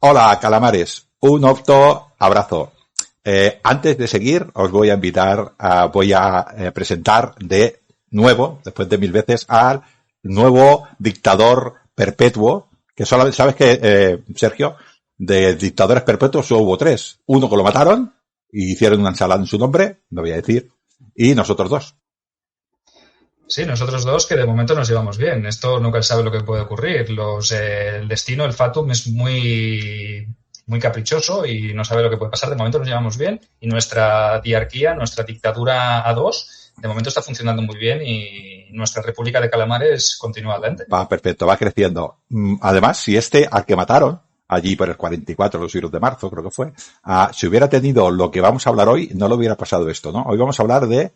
Hola, calamares. Un octo abrazo. Antes de seguir, os voy a invitar, voy a presentar de nuevo, después de 1000 veces, al nuevo dictador perpetuo, que solamente, ¿sabes que Sergio? De dictadores perpetuos solo hubo 3. Uno que lo mataron y hicieron una ensalada en su nombre, no voy a decir, y nosotros 2. Sí, nosotros dos que de momento nos llevamos bien. Esto nunca se sabe lo que puede ocurrir. El destino, el fatum es muy caprichoso y no sabe lo que puede pasar. De momento nos llevamos bien y nuestra diarquía, nuestra dictadura a dos, de momento está funcionando muy bien y nuestra República de Calamares continúa adelante. Va perfecto, va creciendo. Además, si al que mataron, allí por el 44, los siglos de marzo, creo que fue, si hubiera tenido lo que vamos a hablar hoy, no le hubiera pasado esto, ¿no? Hoy vamos a hablar de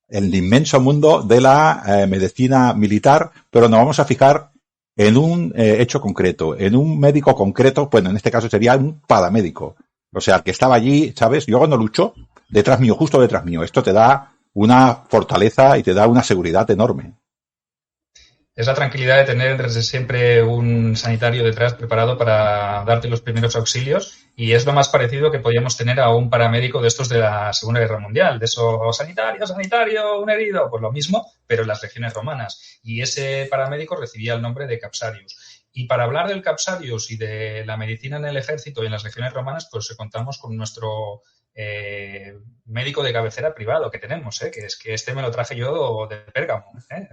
el inmenso mundo de la medicina militar, pero nos vamos a fijar en un hecho concreto, en un médico concreto, bueno, en este caso sería un paramédico. O sea, el que estaba allí, ¿sabes? Yo cuando lucho, detrás mío, justo detrás mío, esto te da una fortaleza y te da una seguridad enorme. Es la tranquilidad de tener desde siempre un sanitario detrás preparado para darte los primeros auxilios y es lo más parecido que podíamos tener a un paramédico de estos de la Segunda Guerra Mundial, de eso, sanitario, un herido, pues lo mismo, pero en las legiones romanas. Y ese paramédico recibía el nombre de Capsarius. Y para hablar del Capsarius y de la medicina en el ejército y en las legiones romanas, pues contamos con nuestro médico de cabecera privado que tenemos, que es que este me lo traje yo de Pérgamo.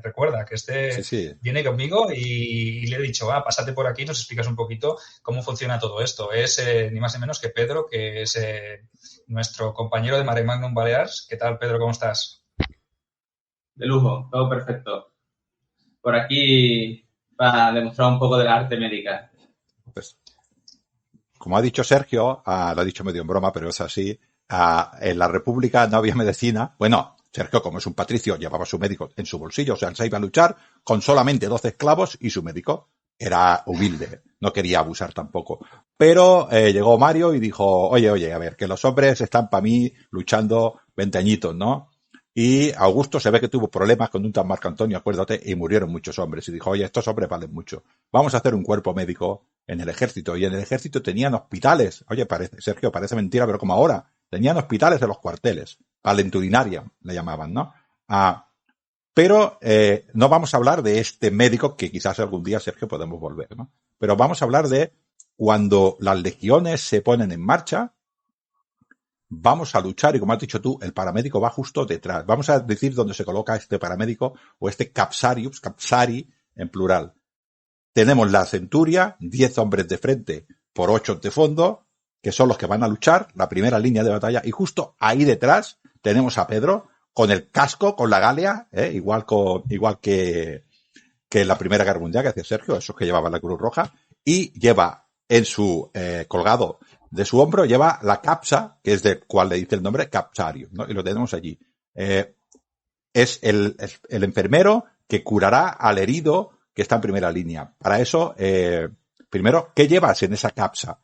Recuerda que Sí, este sí. viene conmigo y le he dicho, pásate por aquí y nos explicas un poquito cómo funciona todo esto. Es ni más ni menos que Pedro, que es nuestro compañero de Mare Magnum Balears. ¿Qué tal, Pedro? ¿Cómo estás? De lujo, todo perfecto. Por aquí para demostrar un poco de la arte médica. Pues, como ha dicho Sergio, lo ha dicho medio en broma, pero es así, en la República no había medicina. Bueno, Sergio, como es un patricio, llevaba su médico en su bolsillo, o sea, él se iba a luchar con solamente 12 esclavos y su médico. Era humilde, no quería abusar tampoco. Pero llegó Mario y dijo, oye, a ver, que los hombres están para mí luchando 20 añitos, ¿no? Y Augusto se ve que tuvo problemas con un tal Marco Antonio, acuérdate, y murieron muchos hombres. Y dijo, oye, estos hombres valen mucho. Vamos a hacer un cuerpo médico en el ejército. Y en el ejército tenían hospitales. Oye, Sergio, parece mentira, pero como ahora. Tenían hospitales en los cuarteles. Palentudinaria le llamaban, ¿no? Pero no vamos a hablar de este médico que quizás algún día, Sergio, podemos volver, ¿no? Pero vamos a hablar de cuando las legiones se ponen en marcha, vamos a luchar y como has dicho tú, el paramédico va justo detrás. Vamos a decir dónde se coloca este paramédico o este capsari en plural. Tenemos la centuria, 10 hombres de frente por 8 de fondo, que son los que van a luchar, la primera línea de batalla, y justo ahí detrás tenemos a Pedro con el casco, con la galia, igual que en la Primera Guerra Mundial que hacía Sergio, esos que llevaban la Cruz Roja, y lleva en su colgado de su hombro, lleva la capsa, que es del cual le dice el nombre Capsarius, ¿no? Y lo tenemos allí. Es el enfermero que curará al herido que está en primera línea. Para eso, primero, ¿qué llevas en esa capsa?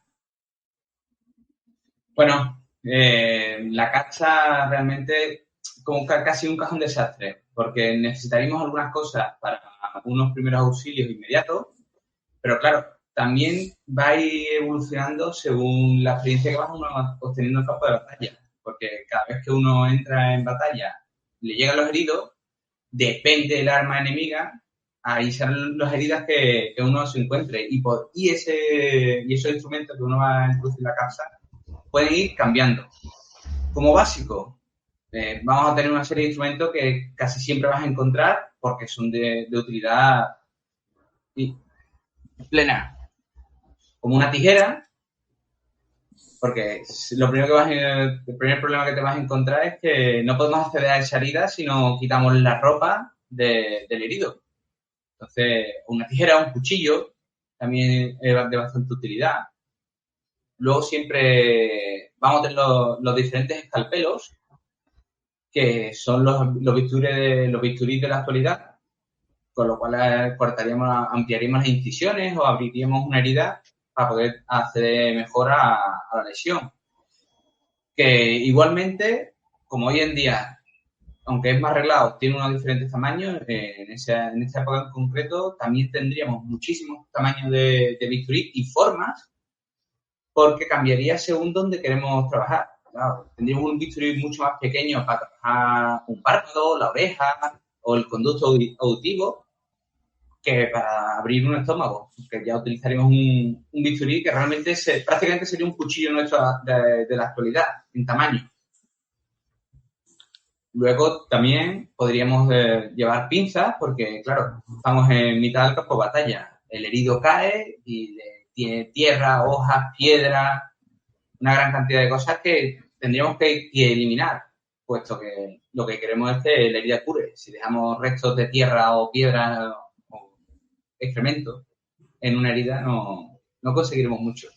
Bueno, la capsa realmente como casi un cajón desastre, porque necesitaríamos algunas cosas para unos primeros auxilios inmediatos, pero claro, también va a ir evolucionando según la experiencia que vas obteniendo en el campo de batalla, porque cada vez que uno entra en batalla, le llegan los heridos, depende del arma enemiga, ahí serán las heridas que uno se encuentre y esos instrumentos que uno va a introducir en la capsa pueden ir cambiando. Como básico, vamos a tener una serie de instrumentos que casi siempre vas a encontrar porque son de utilidad plena, como una tijera, porque el primer problema que te vas a encontrar es que no podemos acceder a esa herida si no quitamos la ropa del herido. Entonces, una tijera, un cuchillo, también es de bastante utilidad. Luego siempre vamos a tener los diferentes escalpelos, que son los bisturís de la actualidad, con lo cual ampliaríamos las incisiones o abriríamos una herida para poder acceder mejor a la lesión. Que igualmente, como hoy en día, aunque es más arreglado, tiene unos diferentes tamaños, en esta época en concreto también tendríamos muchísimos tamaños de bisturí y formas porque cambiaría según dónde queremos trabajar. Claro, tendríamos un bisturí mucho más pequeño para trabajar un párpado, la oreja o el conducto auditivo que para abrir un estómago, que ya utilizaríamos un bisturí que realmente prácticamente sería un cuchillo nuestro de la actualidad, en tamaño. Luego también podríamos llevar pinzas porque, claro, estamos en mitad del campo de batalla. El herido cae y tiene tierra, hojas, piedras, una gran cantidad de cosas que tendríamos que eliminar, puesto que lo que queremos es que la herida cure. Si dejamos restos de tierra o piedra o excremento en una herida, no conseguiremos mucho.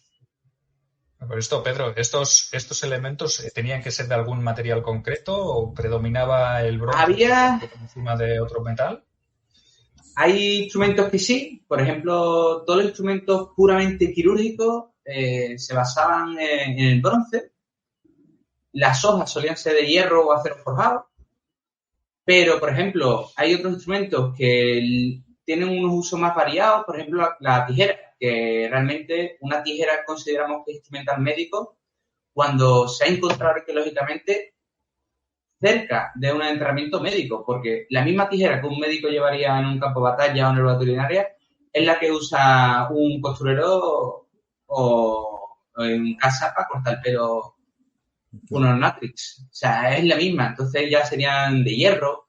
Por esto, Pedro, ¿estos elementos tenían que ser de algún material concreto o predominaba el bronce por encima de otro metal? Hay instrumentos que sí. Por ejemplo, todos los instrumentos puramente quirúrgicos se basaban en el bronce. Las hojas solían ser de hierro o acero forjado. Pero, por ejemplo, hay otros instrumentos que tienen unos usos más variados. Por ejemplo, la tijera, que realmente una tijera consideramos que es instrumental médico cuando se ha encontrado arqueológicamente cerca de un enterramiento médico, porque la misma tijera que un médico llevaría en un campo de batalla o en una veterinaria es la que usa un costurero o en casa para cortar el pelo unos Natrix. O sea, es la misma. Entonces ya serían de hierro,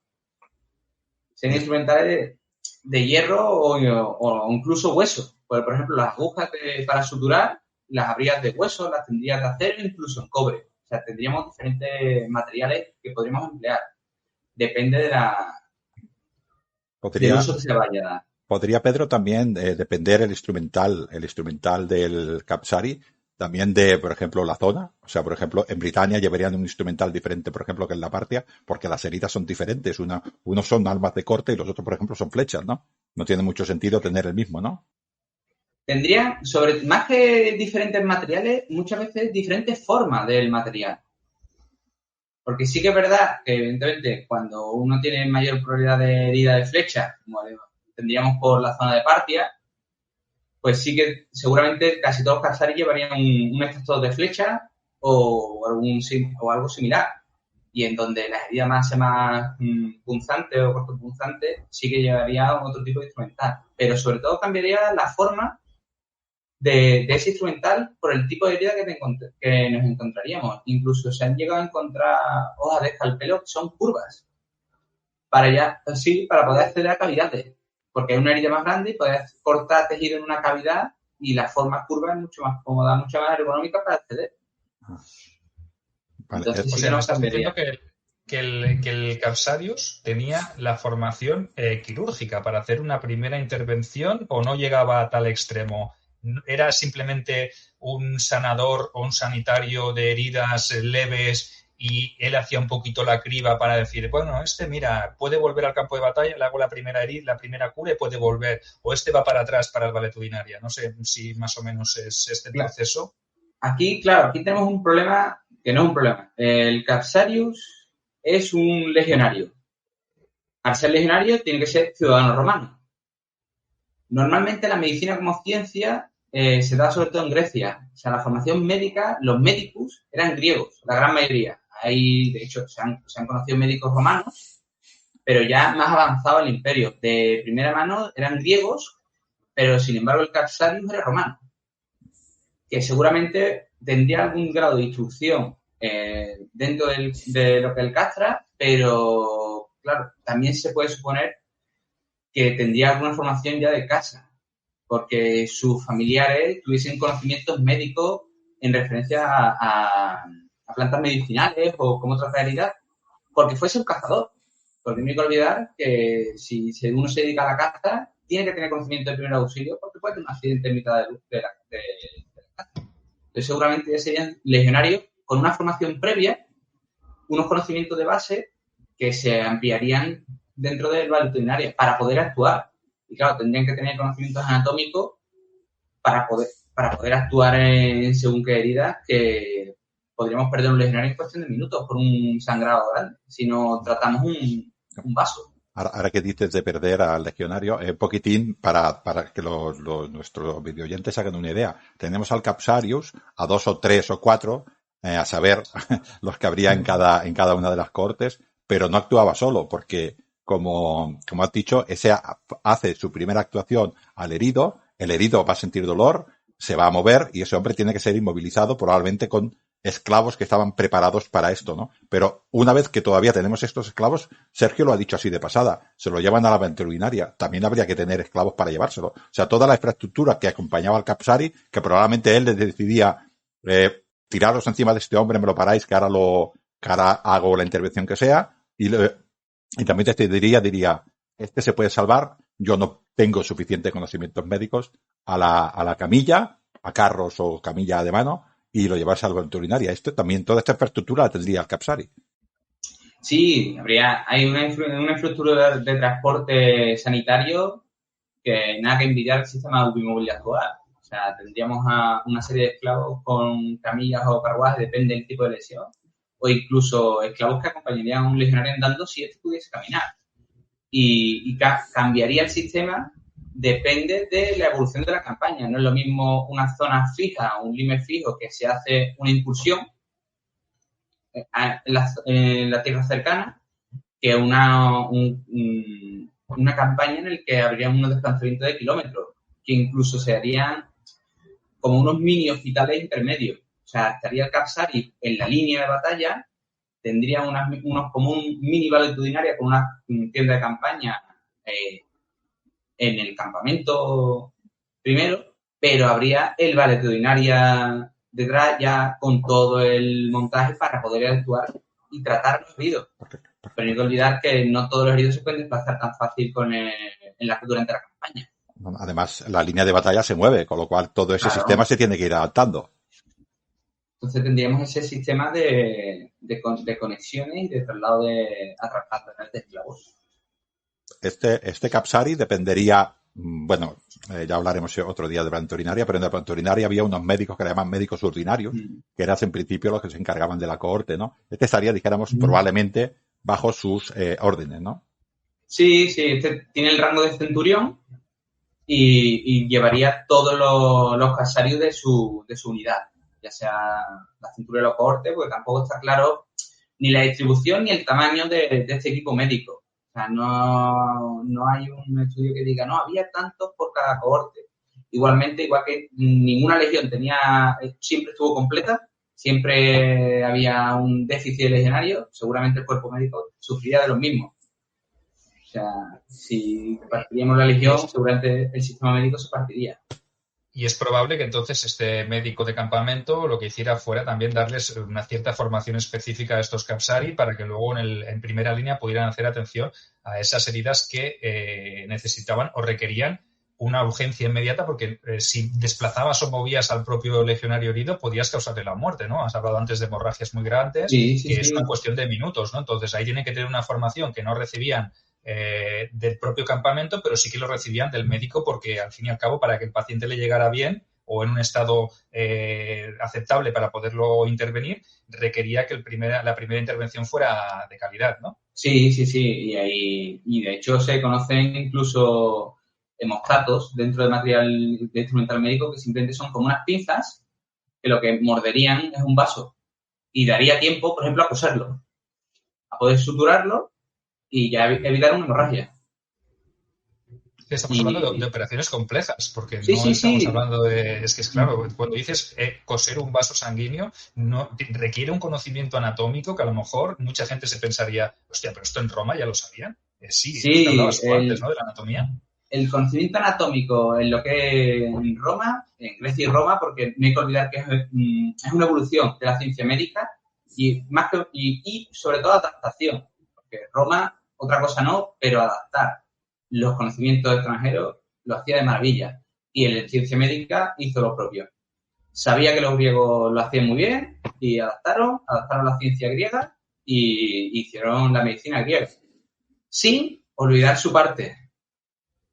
serían instrumentales de hierro o incluso hueso. Por ejemplo, las agujas para suturar las habrías de hueso, las tendrías de acero, incluso en cobre. O sea, tendríamos diferentes materiales que podríamos emplear. Depende del uso que se vaya a dar. Podría, Pedro, también depender el instrumental del Capsari, también de, por ejemplo, la zona. O sea, por ejemplo, en Britania llevarían un instrumental diferente, por ejemplo, que en la Partia, porque las heridas son diferentes. Unos son armas de corte y los otros, por ejemplo, son flechas, ¿no? No tiene mucho sentido tener el mismo, ¿no? Tendrían, más que diferentes materiales, muchas veces diferentes formas del material. Porque sí que es verdad que, evidentemente, cuando uno tiene mayor probabilidad de herida de flecha, como tendríamos por la zona de Partia, pues sí que seguramente casi todos los Capsari llevarían un extractor de flecha o algo similar. Y en donde la herida más punzante o cortopunzante, sí que llevaría otro tipo de instrumental. Pero sobre todo cambiaría la forma de ese instrumental por el tipo de herida que nos encontraríamos. Incluso se han llegado a encontrar hojas de escalpelo que son curvas para poder acceder a cavidades. Porque es una herida más grande y puedes cortar tejido en una cavidad y la forma curva es mucho más cómoda, mucho más ergonómica para acceder. Vale. Entonces, me estás diciendo que el Capsarius tenía la formación quirúrgica para hacer una primera intervención o no llegaba a tal extremo. ¿Era simplemente un sanador o un sanitario de heridas leves y él hacía un poquito la criba para decir, bueno, mira, puede volver al campo de batalla, le hago la primera herida, la primera cura y puede volver, o va para atrás para el valetudinaria? No sé si más o menos es este proceso. Aquí tenemos un problema que no es un problema. El Capsarius es un legionario. Al ser legionario tiene que ser ciudadano romano. Normalmente la medicina como ciencia se da sobre todo en Grecia. O sea, la formación médica, los médicos eran griegos, la gran mayoría. De hecho, se han conocido médicos romanos, pero ya más avanzado el imperio. De primera mano eran griegos, pero sin embargo el Capsarius era romano. Que seguramente tendría algún grado de instrucción dentro de lo que es el castra, pero claro, también se puede suponer que tendría alguna formación ya de casa, porque sus familiares tuviesen conocimientos médicos en referencia a plantas medicinales o cómo tratar heridas, porque fuese un cazador. Porque no hay que olvidar que si uno se dedica a la caza, tiene que tener conocimiento de primer auxilio porque puede tener un accidente en mitad de la caza. Entonces seguramente ya serían legionarios con una formación previa, unos conocimientos de base que se ampliarían dentro del veterinario para poder actuar. Y claro, tendrían que tener conocimientos anatómicos para poder actuar en según qué heridas, que podríamos perder un legionario en cuestión de minutos por un sangrado grande si no tratamos un vaso. Ahora que dices de perder al legionario, un poquitín para que nuestros videoyentes hagan una idea. Tenemos al Capsarius, a 2 o 3 o 4, a saber los que habría en cada una de las cohortes, pero no actuaba solo, porque como has dicho, ese hace su primera actuación al herido, el herido va a sentir dolor, se va a mover y ese hombre tiene que ser inmovilizado probablemente con esclavos que estaban preparados para esto, ¿no? Pero una vez que todavía tenemos estos esclavos, Sergio lo ha dicho así de pasada, se lo llevan a la veterinaria, también habría que tener esclavos para llevárselo. O sea, toda la infraestructura que acompañaba al Capsari, que probablemente él les decidía tiraros encima de este hombre, me lo paráis, que ahora hago la intervención que sea, y también te diría, este se puede salvar, yo no tengo suficientes conocimientos médicos, a la camilla, a carros o camilla de mano, y lo llevarse a la veterinaria. Toda esta infraestructura la tendría el Capsari. Sí, hay una infraestructura de transporte sanitario que nada que envidiar el sistema de Ubimóvil actual. O sea, tendríamos a una serie de esclavos con camillas o carruajes, depende del tipo de lesión, o incluso esclavos que acompañarían a un legionario andando si éste pudiese caminar. Y cambiaría el sistema, depende de la evolución de la campaña. No es lo mismo una zona fija, un límite fijo, que se hace una incursión en la tierra cercana, que una campaña en la que habría unos desplazamientos de kilómetros, que incluso se harían como unos mini hospitales intermedios. O sea, estaría el Capsari en la línea de batalla, tendría como un mini valetudinaria con una tienda de campaña en el campamento primero, pero habría el valetudinaria detrás ya con todo el montaje para poder actuar y tratar los heridos. Pero no hay que olvidar que no todos los heridos se pueden desplazar tan fácil durante la campaña. Además, la línea de batalla se mueve, con lo cual todo ese sistema se tiene que ir adaptando. Entonces tendríamos ese sistema de conexiones y de traslado de esclavos. Este Capsari dependería, ya hablaremos otro día de la veterinaria, pero en la veterinaria había unos médicos que le llaman médicos ordinarios, que eran en principio los que se encargaban de la cohorte, ¿no? Este estaría, dijéramos, probablemente bajo sus órdenes, ¿no? Sí, este tiene el rango de centurión y llevaría todos los Capsarios de su unidad, ya sea la cintura de la cohorte, porque tampoco está claro ni la distribución ni el tamaño de este equipo médico. O sea, no hay un estudio que diga, no, había tantos por cada cohorte. Igualmente, igual que ninguna legión siempre estuvo completa, siempre había un déficit de legionarios, seguramente el cuerpo médico sufriría de los mismos. O sea, si partiríamos la legión, seguramente el sistema médico se partiría. Y es probable que entonces este médico de campamento lo que hiciera fuera también darles una cierta formación específica a estos Capsari para que luego en primera línea pudieran hacer atención a esas heridas que necesitaban o requerían una urgencia inmediata, porque si desplazabas o movías al propio legionario herido podías causarle la muerte, ¿no? Has hablado antes de hemorragias muy grandes, es una cuestión de minutos, ¿no? Entonces ahí tienen que tener una formación que no recibían del propio campamento, pero sí que lo recibían del médico, porque al fin y al cabo, para que el paciente le llegara bien o en un estado aceptable para poderlo intervenir, requería que la primera intervención fuera de calidad, ¿no? Sí. Y de hecho se conocen incluso hemostatos dentro de material de instrumental médico que simplemente son como unas pinzas que lo que morderían es un vaso y daría tiempo, por ejemplo, a coserlo, a poder suturarlo y ya evitar una hemorragia. Estamos hablando de operaciones complejas, porque no estamos hablando de... Es que es claro, cuando dices coser un vaso sanguíneo, requiere un conocimiento anatómico que a lo mejor mucha gente se pensaría, hostia, pero esto en Roma ya lo sabían. Sí, hablabas tú antes, ¿no?, de la anatomía. El conocimiento anatómico en lo que en Roma, en Grecia y Roma, porque no hay que olvidar que es una evolución de la ciencia médica y sobre todo adaptación, porque Roma, otra cosa no, pero adaptar los conocimientos extranjeros lo hacía de maravilla. Y en la ciencia médica hizo lo propio. Sabía que los griegos lo hacían muy bien y adaptaron la ciencia griega y hicieron la medicina griega. Sin olvidar su parte.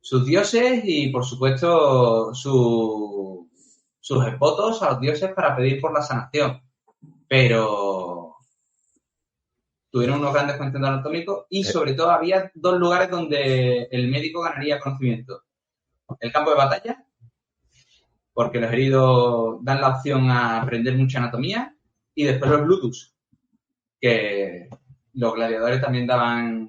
Sus dioses y, por supuesto, sus espotos a los dioses para pedir por la sanación. Pero tuvieron unos grandes conocimientos anatómicos y sobre todo había 2 lugares donde el médico ganaría conocimiento. El campo de batalla, porque los heridos dan la opción a aprender mucha anatomía, y después los ludus, que los gladiadores también daban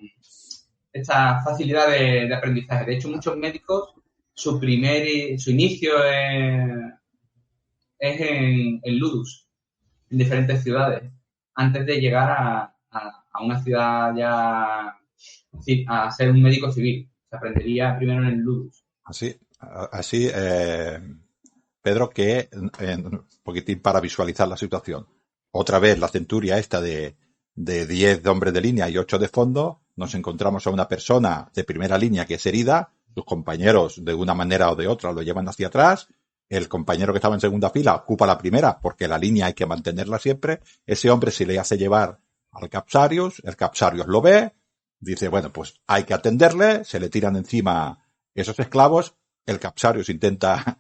esta facilidad de aprendizaje. De hecho, muchos médicos, su inicio es en ludus, en diferentes ciudades, antes de llegar a una ciudad ya a ser un médico civil. Se aprendería primero en el ludus. Así, Pedro, que un poquitín para visualizar la situación. Otra vez la centuria esta de 10 hombres de línea y 8 de fondo, nos encontramos a una persona de primera línea que es herida, sus compañeros de una manera o de otra lo llevan hacia atrás, el compañero que estaba en segunda fila ocupa la primera porque la línea hay que mantenerla siempre, ese hombre se le hace llevar al Capsarius, el Capsarius lo ve, dice, bueno, pues hay que atenderle, se le tiran encima esos esclavos, el Capsarius intenta,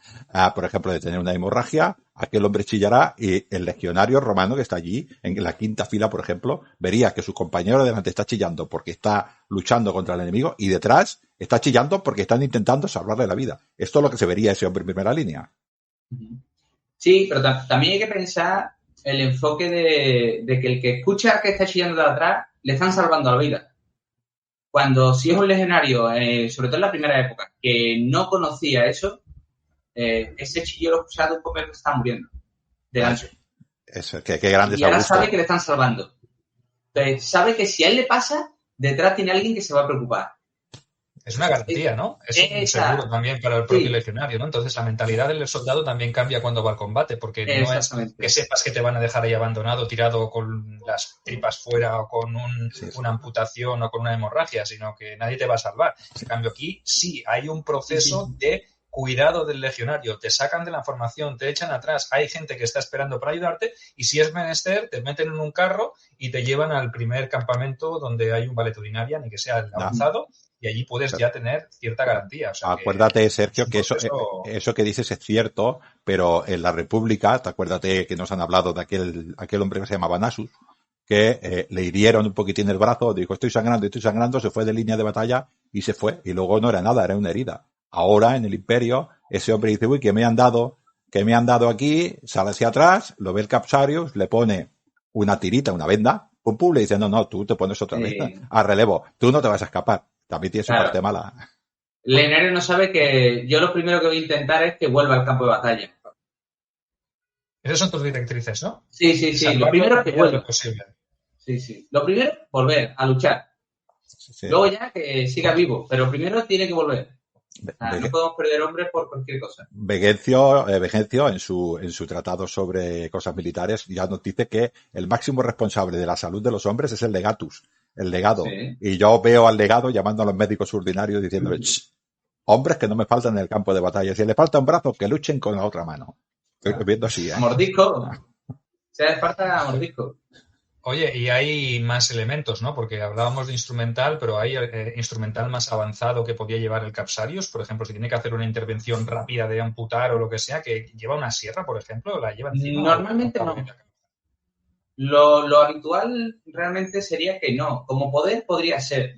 por ejemplo, detener una hemorragia, aquel hombre chillará y el legionario romano que está allí, en la quinta fila, por ejemplo, vería que su compañero de delante está chillando porque está luchando contra el enemigo y detrás está chillando porque están intentando salvarle la vida. Esto es lo que se vería ese hombre en primera línea. Sí, pero también hay que pensar el enfoque de que el que escucha que está chillando de atrás le están salvando la vida. Cuando si es un legionario, sobre todo en la primera época, que no conocía eso, ese chillo lo escucha de un poco que está muriendo delante. Eso, qué grande y ahora sabe que le están salvando. Entonces, sabe que si a él le pasa, detrás tiene alguien que se va a preocupar. Es una garantía, ¿no? Es un seguro también para el propio legionario, ¿no? Entonces la mentalidad del soldado también cambia cuando va al combate, porque no es que sepas que te van a dejar ahí abandonado, tirado con las tripas fuera o con una amputación o con una hemorragia, sino que nadie te va a salvar. En cambio aquí sí hay un proceso de cuidado del legionario, te sacan de la formación, te echan atrás, hay gente que está esperando para ayudarte y si es menester te meten en un carro y te llevan al primer campamento donde hay un valetudinaria, ni que sea el avanzado. Y allí puedes ya tener cierta garantía. O sea, acuérdate, Sergio, que eso que dices es cierto, pero en la República, te acuérdate que nos han hablado de aquel hombre que se llamaba Nasus, que le hirieron un poquitín el brazo, dijo estoy sangrando, se fue de línea de batalla y se fue. Y luego no era nada, era una herida. Ahora, en el Imperio, ese hombre dice, uy, que me han dado aquí, sale hacia atrás, lo ve el Capsarius, le pone una tirita, una venda, pum, le dice, no, tú te pones otra vez a relevo, tú no te vas a escapar. También tiene su parte mala. El legionario no sabe que yo lo primero que voy a intentar es que vuelva al campo de batalla. Esas son tus directrices, ¿no? Sí. Lo primero es que vuelva. Posible. Sí. Lo primero, volver a luchar. Sí. Luego ya que siga vivo, pero primero tiene que volver. No podemos perder hombres por cualquier cosa. Vegencio en su tratado sobre cosas militares ya nos dice que el máximo responsable de la salud de los hombres es el legatus, el legado. Sí. Y yo veo al legado llamando a los médicos ordinarios diciéndole, hombres que no me faltan en el campo de batalla. Si les falta un brazo, que luchen con la otra mano. Estoy viendo así, ¿eh? Mordisco. Se les falta mordisco. Oye, y hay más elementos, ¿no? Porque hablábamos de instrumental, pero hay instrumental más avanzado que podía llevar el Capsarius. Por ejemplo, si tiene que hacer una intervención rápida de amputar o lo que sea, que lleva una sierra, por ejemplo, ¿la lleva encima? Normalmente no. Lo habitual realmente sería que no. Como poder podría ser.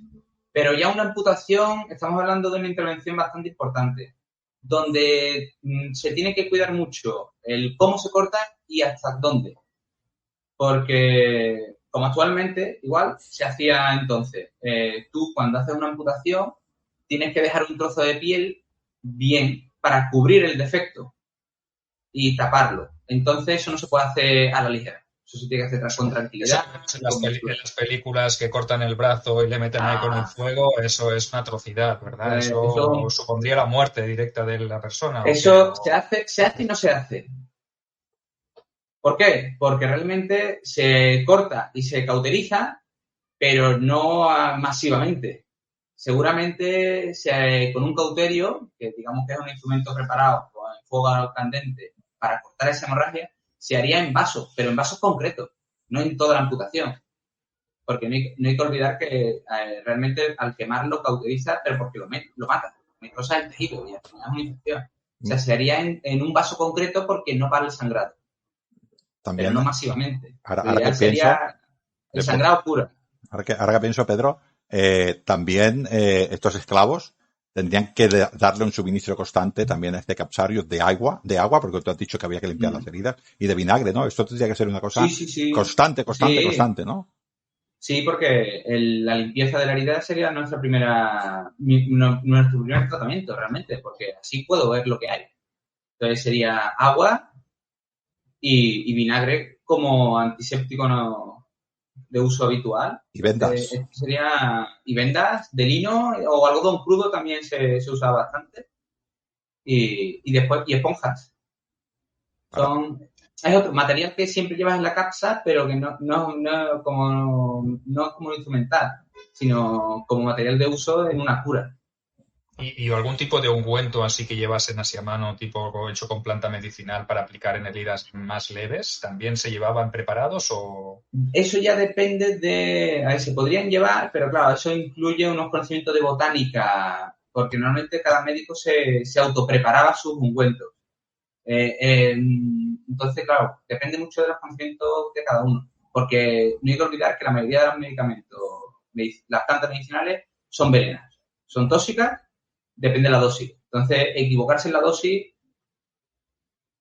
Pero ya una amputación, estamos hablando de una intervención bastante importante, donde se tiene que cuidar mucho el cómo se corta y hasta dónde. Porque, como actualmente, igual, se hacía entonces, tú cuando haces una amputación tienes que dejar un trozo de piel bien para cubrir el defecto y taparlo. Entonces eso no se puede hacer a la ligera. Eso se tiene que hacer con tranquilidad. En las películas que cortan el brazo y le meten ahí con el fuego, eso es una atrocidad, ¿verdad? Eso supondría la muerte directa de la persona. Eso se hace y no se hace. ¿Por qué? Porque realmente se corta y se cauteriza, pero no masivamente. Seguramente con un cauterio, que digamos que es un instrumento preparado con el fuego candente para cortar esa hemorragia, se haría en vasos, pero en vasos concretos, no en toda la amputación. Porque no hay que olvidar que realmente al quemarlo cauteriza, pero porque lo mata. Necrosa el tejido y al final es una infección. O sea, se haría en un vaso concreto porque no para el sangrado. También, pero no masivamente. Ahora que sería el sangrado puro. Ahora que pienso, Pedro, también estos esclavos tendrían que darle un suministro constante también a este Capsarius de agua, porque tú has dicho que había que limpiar las heridas, y de vinagre, ¿no? Esto tendría que ser una cosa Sí. constante, Sí. ¿no? Sí, porque la limpieza de la herida sería nuestro primer tratamiento realmente, porque así puedo ver lo que hay. Entonces sería agua y vinagre como antiséptico de uso habitual. Y vendas. Y vendas de lino o algodón crudo también se usa bastante. Y después, y esponjas. Es otro material que siempre llevas en la capsa, pero que no como un instrumental, sino como material de uso en una cura. ¿Y algún tipo de ungüento así que llevasen así a mano, tipo hecho con planta medicinal para aplicar en heridas más leves, también se llevaban preparados o...? Eso ya depende de... A ver, se podrían llevar, pero claro, eso incluye unos conocimientos de botánica, porque normalmente cada médico se autopreparaba sus ungüentos. Entonces, claro, depende mucho de los conocimientos de cada uno, porque no hay que olvidar que la mayoría de los medicamentos, las plantas medicinales, son venenas, son tóxicas, depende de la dosis. Entonces, equivocarse en la dosis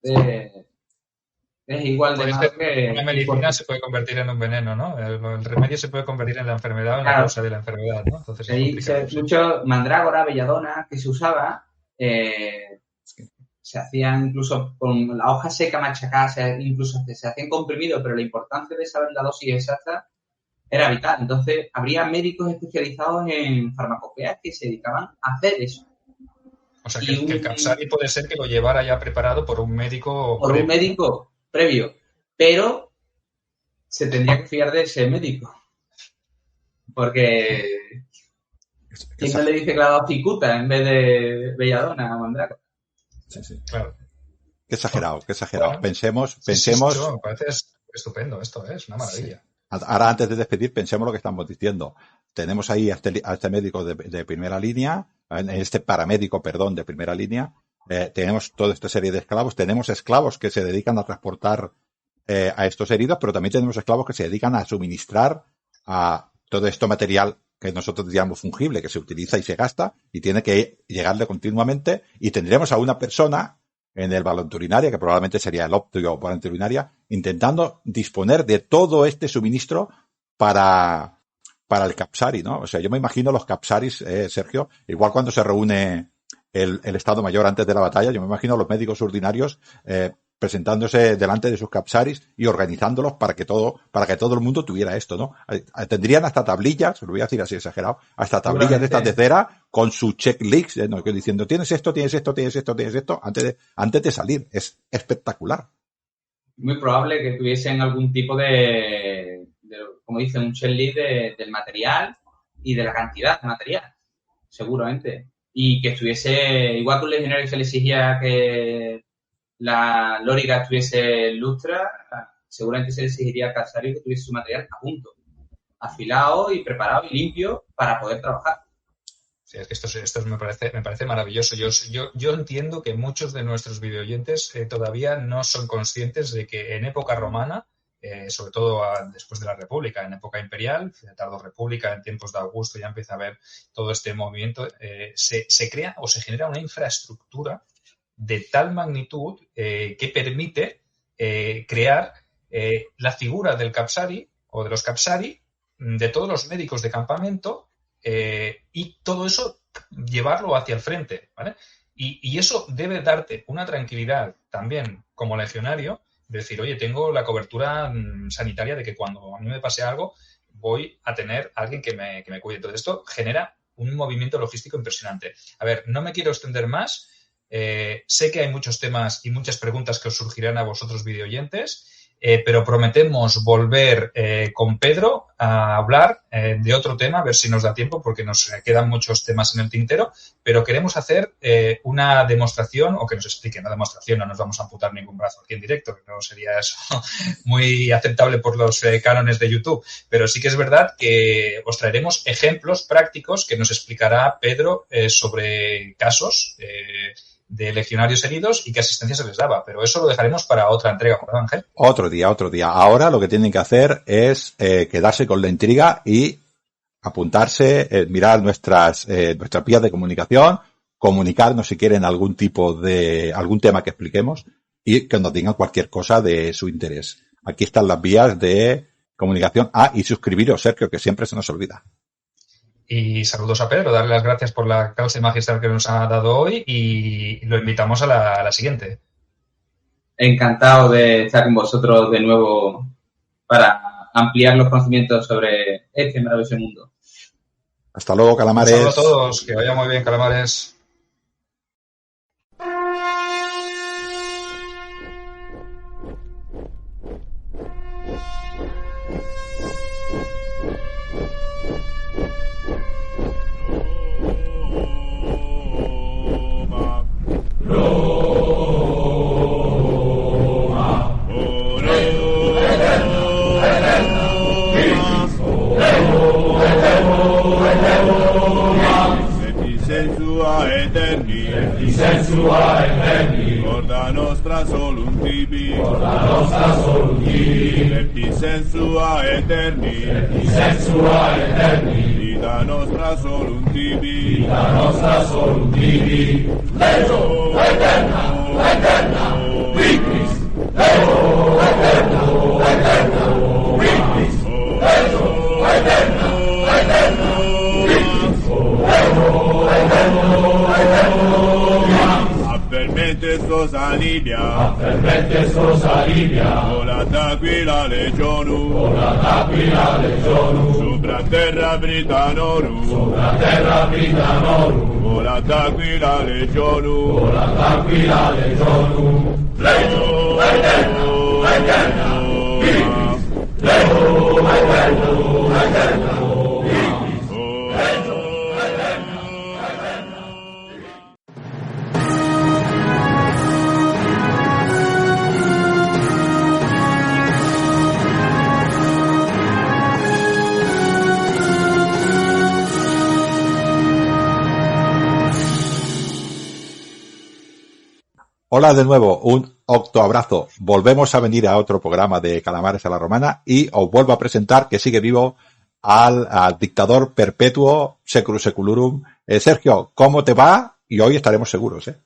es igual de malo que... Una medicina se puede convertir en un veneno, ¿no? El remedio se puede convertir en la enfermedad o en la causa de la enfermedad, ¿no? Entonces es complicado. Mucho mandrágora, belladona, que se usaba... se hacían incluso con la hoja seca machacada, incluso se hacían comprimidos, pero la importancia de saber la dosis exacta era vital. Entonces, habría médicos especializados en farmacopeas que se dedicaban a hacer eso. O sea, que el Capsari puede ser que lo llevara ya preparado por un médico previo. Un médico previo, pero se tendría que fiar de ese médico. Porque ¿quién no le dice que le ha dado cicuta en vez de belladona o mandrágora? Sí. Claro. Qué exagerado. Bueno, pensemos. Sí, me parece estupendo esto, es una maravilla. Sí. Ahora, antes de despedir, pensemos lo que estamos diciendo. Tenemos ahí a este médico de primera línea, este paramédico, perdón, de primera línea. Tenemos toda esta serie de esclavos. Tenemos esclavos que se dedican a transportar a estos heridos, pero también tenemos esclavos que se dedican a suministrar a todo este material que nosotros digamos fungible, que se utiliza y se gasta, y tiene que llegarle continuamente. Y tendremos a una persona en el Valenturinaria, que probablemente sería el óptico Valenturinaria, intentando disponer de todo este suministro para el Capsari, ¿no? O sea, yo me imagino los Capsaris, Sergio, igual cuando se reúne el Estado Mayor antes de la batalla, yo me imagino a los médicos ordinarios presentándose delante de sus Capsaris y organizándolos para que todo el mundo tuviera esto, ¿no? Tendrían hasta tablillas, lo voy a decir así exagerado, hasta tablillas de estas de cera con su checklist, ¿no? Diciendo tienes esto, antes de salir. Es espectacular. Muy probable que tuviesen algún tipo de como dicen, un checklist del material y de la cantidad de material, seguramente. Y que estuviese, igual que un legionario que se le exigía que la lóriga estuviese lustra, seguramente se le exigiría al Capsari que tuviese su material a punto, afilado y preparado y limpio para poder trabajar. Sí, es que esto me parece maravilloso. Yo entiendo que muchos de nuestros videoyentes todavía no son conscientes de que en época romana, sobre todo después de la República, en época imperial, tardó República, en tiempos de Augusto ya empieza a haber todo este movimiento, se crea o se genera una infraestructura de tal magnitud que permite crear la figura del Capsari o de los Capsari, de todos los médicos de campamento, y todo eso llevarlo hacia el frente, ¿vale? Y eso debe darte una tranquilidad también como legionario, de decir, oye, tengo la cobertura sanitaria de que cuando a mí me pase algo voy a tener a alguien que me cuide. Entonces esto genera un movimiento logístico impresionante. A ver, no me quiero extender más. Sé que hay muchos temas y muchas preguntas que os surgirán a vosotros videoyentes, pero prometemos volver con Pedro a hablar de otro tema, a ver si nos da tiempo, porque nos quedan muchos temas en el tintero, pero queremos hacer una demostración, o que nos explique, una demostración, no nos vamos a amputar ningún brazo aquí en directo, que no sería eso muy aceptable por los cánones de YouTube, pero sí que es verdad que os traeremos ejemplos prácticos que nos explicará Pedro sobre casos de legionarios heridos y qué asistencia se les daba. Pero eso lo dejaremos para otra entrega, ¿verdad, Ángel? Otro día. Ahora lo que tienen que hacer es quedarse con la intriga y apuntarse, mirar nuestras vías de comunicación, comunicarnos si quieren algún tema que expliquemos y que nos digan cualquier cosa de su interés. Aquí están las vías de comunicación. Y suscribiros, Sergio, que siempre se nos olvida. Y saludos a Pedro, darle las gracias por la clase magistral que nos ha dado hoy y lo invitamos a la siguiente. Encantado de estar con vosotros de nuevo para ampliar los conocimientos sobre este maravilloso mundo. Hasta luego, calamares. Un saludo a todos, que vaya muy bien, calamares. Sensua eterni, orda nostra solum tibi, lepti sensua eterni, vita nostra solum tibi, Leo eterna, victis, Leo eterna, victis, Leo eterna, Fermentes sos alivia, volata qui la legionu, sopra terra Britanorum, volata qui la legionu, Leo eterna, victis, Leo eterna, Hola de nuevo, un octoabrazo. Volvemos a venir a otro programa de Calamares a la Romana y os vuelvo a presentar que sigue vivo al dictador perpetuo Seculu Seculurum. Sergio, ¿cómo te va? Y hoy estaremos seguros, ¿eh?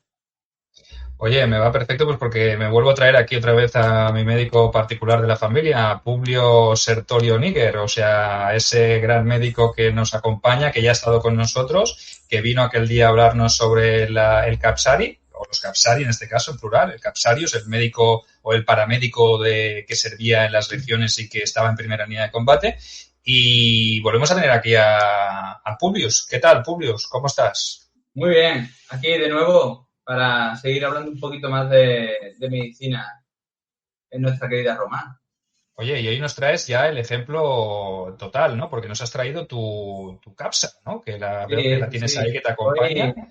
Oye, me va perfecto pues porque me vuelvo a traer aquí otra vez a mi médico particular de la familia, Publio Sertorio Níger, o sea, ese gran médico que nos acompaña, que ya ha estado con nosotros, que vino aquel día a hablarnos sobre el Capsari, o los Capsari en este caso, en plural. El Capsarius, el médico o el paramédico que servía en las legiones y que estaba en primera línea de combate. Y volvemos a tener aquí a Publius. ¿Qué tal, Publius? ¿Cómo estás? Muy bien, aquí de nuevo para seguir hablando un poquito más de medicina en nuestra querida Roma. Oye, y hoy nos traes ya el ejemplo total, ¿no? Porque nos has traído tu capsa, ¿no? Que veo que la tienes ahí, que te acompaña. Hoy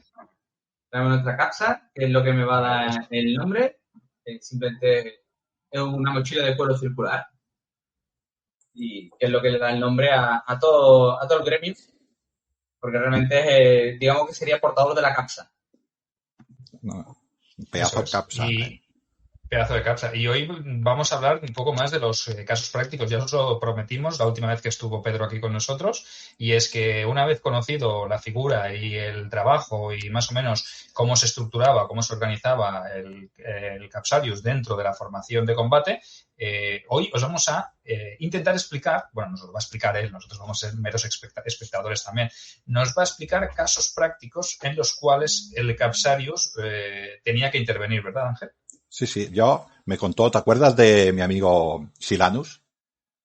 traemos nuestra capsa, que es lo que me va a dar el nombre. Simplemente es una mochila de cuero circular. Y que es lo que le da el nombre a todo el gremio. Porque realmente digamos que sería portador de la capsa. No, un pedazo de capsa. Pedazo de capsa. Y hoy vamos a hablar un poco más de los casos prácticos. Ya os lo prometimos la última vez que estuvo Pedro aquí con nosotros. Y es que una vez conocido la figura y el trabajo y más o menos cómo se estructuraba, cómo se organizaba el Capsarius dentro de la formación de combate, hoy os vamos a intentar explicar, bueno, nos lo va a explicar él, nosotros vamos a ser meros espectadores también, nos va a explicar casos prácticos en los cuales el Capsarius tenía que intervenir, ¿verdad, Ángel? Sí, yo me contó, ¿te acuerdas de mi amigo Silanus?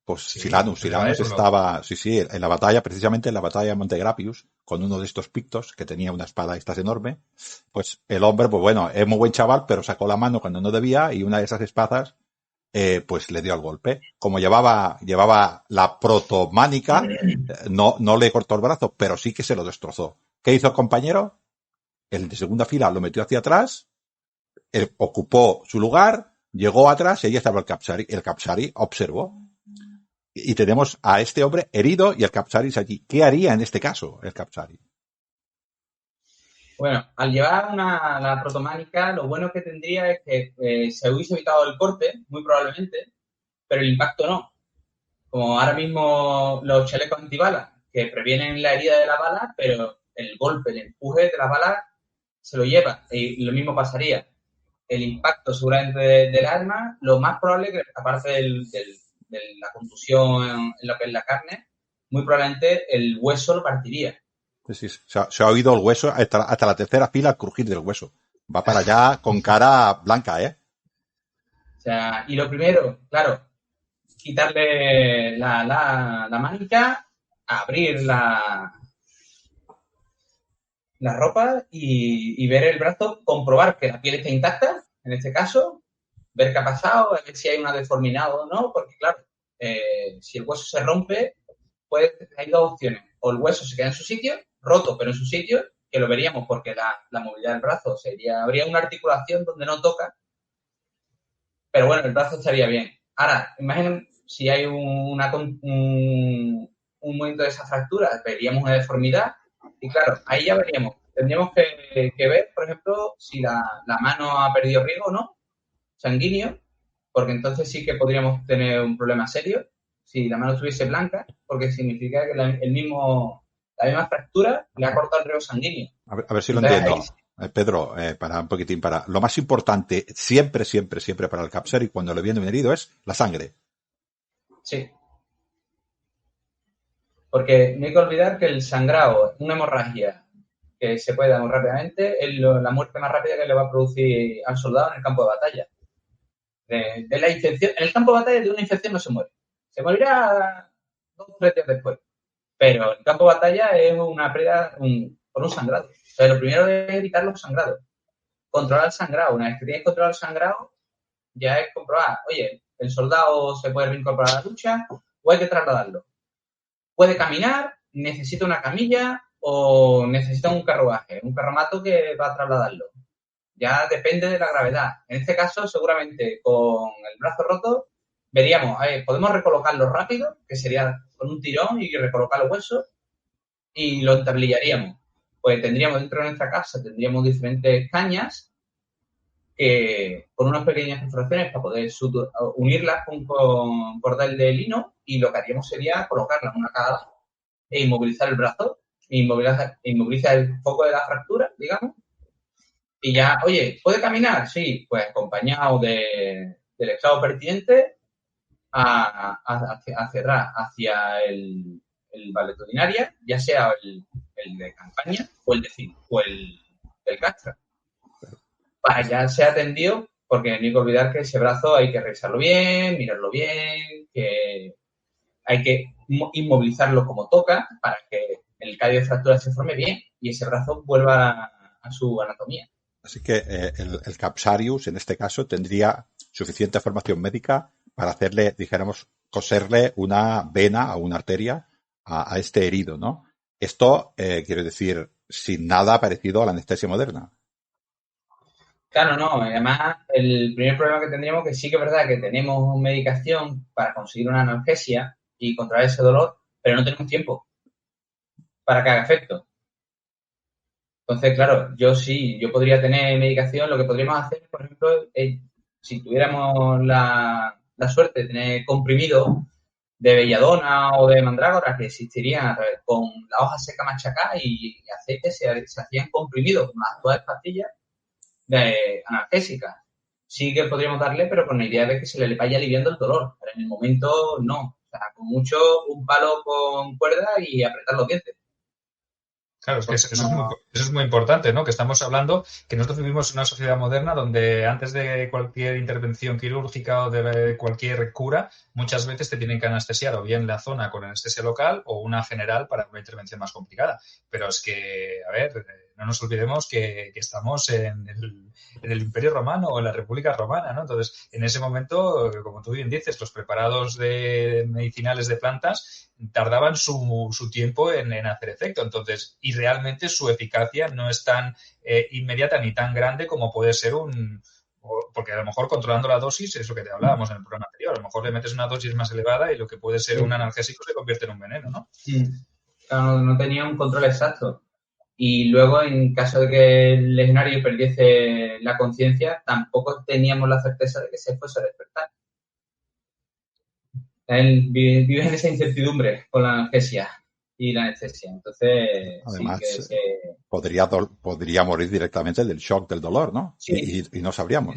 Pues sí, Silanus estaba, en la batalla, precisamente en la batalla de Montegrapius, con uno de estos pictos que tenía una espada enorme. Pues el hombre, pues bueno, es muy buen chaval, pero sacó la mano cuando no debía y una de esas espadas, pues le dio el golpe. Como llevaba la protománica, no le cortó el brazo, pero sí que se lo destrozó. ¿Qué hizo el compañero? El de segunda fila lo metió hacia atrás, ocupó su lugar, llegó atrás y ahí estaba el Capsari. El Capsari observó. Y tenemos a este hombre herido y el Capsari allí. ¿Qué haría en este caso el Capsari? Bueno, al llevar la protománica, lo bueno que tendría es que se hubiese evitado el corte, muy probablemente, pero el impacto no. Como ahora mismo los chalecos antibalas, que previenen la herida de la bala, pero el golpe, el empuje de la bala se lo lleva. Y lo mismo pasaría. El impacto seguramente del arma, lo más probable es que, aparte de la contusión en lo que es la carne, muy probablemente el hueso lo partiría. Sí, se ha oído el hueso hasta la tercera fila crujir del hueso. Va para allá con cara blanca, ¿eh? O sea, y lo primero, claro, quitarle la manica, abrir la ropa y ver el brazo, comprobar que la piel está intacta, en este caso, ver qué ha pasado, ver si hay una deformidad o no, porque claro, si el hueso se rompe, pues hay dos opciones. O el hueso se queda en su sitio, roto pero en su sitio, que lo veríamos porque la movilidad del brazo habría una articulación donde no toca, pero bueno, el brazo estaría bien. Ahora, imaginen si hay un momento de esa fractura, veríamos una deformidad y claro, ahí ya veríamos. Tendríamos que ver, por ejemplo, si la mano ha perdido riego o no, sanguíneo, porque entonces sí que podríamos tener un problema serio si la mano estuviese blanca, porque significa que la misma fractura le ha cortado el riego sanguíneo. A ver si lo Entonces, entiendo. Pedro, para un poquitín, lo más importante siempre para el capser y cuando le viene un herido es la sangre. Sí. Porque no hay que olvidar que el sangrado, una hemorragia que se puede dar muy rápidamente, es la muerte más rápida que le va a producir al soldado en el campo de batalla. De la infección, en el campo de batalla de una infección no se muere. Se morirá 2 o 3 días después. Pero el campo de batalla es una pérdida por un sangrado. O sea, lo primero es evitar los sangrados. Controlar el sangrado. Una vez que tienes controlado el sangrado, ya es comprobar, oye, el soldado se puede reincorporar a la lucha o hay que trasladarlo. Puede caminar, necesita una camilla o necesita un carruaje, un carromato que va a trasladarlo. Ya depende de la gravedad. En este caso, seguramente con el brazo roto, veríamos, podemos recolocarlo rápido, que sería con un tirón y recolocar los huesos, y lo entablillaríamos. Pues tendríamos dentro de nuestra casa, tendríamos diferentes cañas que con unas pequeñas perforaciones para poder unirlas con cordel de lino, y lo que haríamos sería colocarlas una cada lado e inmovilizar el brazo, inmovilizar el foco de la fractura, digamos, y ya, oye, ¿puede caminar? Sí, pues acompañado del estado pertinente a cerrar hacia el valetudinaria, ya sea el de campaña o el del castra. Para ya ser atendido, porque no hay que olvidar que ese brazo hay que revisarlo bien, mirarlo bien, que hay que inmovilizarlo como toca para que el callo de fractura se forme bien y ese brazo vuelva a su anatomía. Así que el Capsarius, en este caso, tendría suficiente formación médica para hacerle, dijéramos, coserle una vena o una arteria a este herido, ¿no? Esto, quiero decir, sin nada parecido a la anestesia moderna. Claro, no. Además, el primer problema que tendríamos que sí que es verdad que tenemos medicación para conseguir una analgesia y controlar ese dolor, pero no tenemos tiempo para que haga efecto. Entonces, claro, yo podría tener medicación. Lo que podríamos hacer, por ejemplo, es, si tuviéramos la suerte de tener comprimido de belladona o de mandrágora que existirían con la hoja seca machacada y aceite, se hacían comprimidos con las actuales pastillas de analgésicas. Sí que podríamos darle, pero con la idea de que se le vaya aliviando el dolor. Pero en el momento no. O sea, con mucho un palo con cuerda y apretar los dientes. Claro, es que eso es muy importante, ¿no? Que estamos hablando que nosotros vivimos en una sociedad moderna donde antes de cualquier intervención quirúrgica o de cualquier cura, muchas veces te tienen que anestesiar o bien la zona con anestesia local o una general para una intervención más complicada. Pero es que, a ver, no nos olvidemos que estamos en el Imperio Romano o en la República Romana, ¿no? Entonces, en ese momento, como tú bien dices, los preparados medicinales de plantas tardaban su tiempo en hacer efecto. Entonces, y realmente su eficacia no es tan inmediata ni tan grande como puede ser porque a lo mejor controlando la dosis es lo que te hablábamos en el programa anterior. A lo mejor le metes una dosis más elevada y lo que puede ser un analgésico se convierte en un veneno, ¿no? Claro, no tenía un control exacto. Y luego, en caso de que el legionario perdiese la conciencia, tampoco teníamos la certeza de que se fuese a despertar. Él vive en esa incertidumbre con la analgesia y la anestesia. Entonces, Además, sí que podría morir directamente del shock del dolor, ¿no? Sí. Y no sabríamos.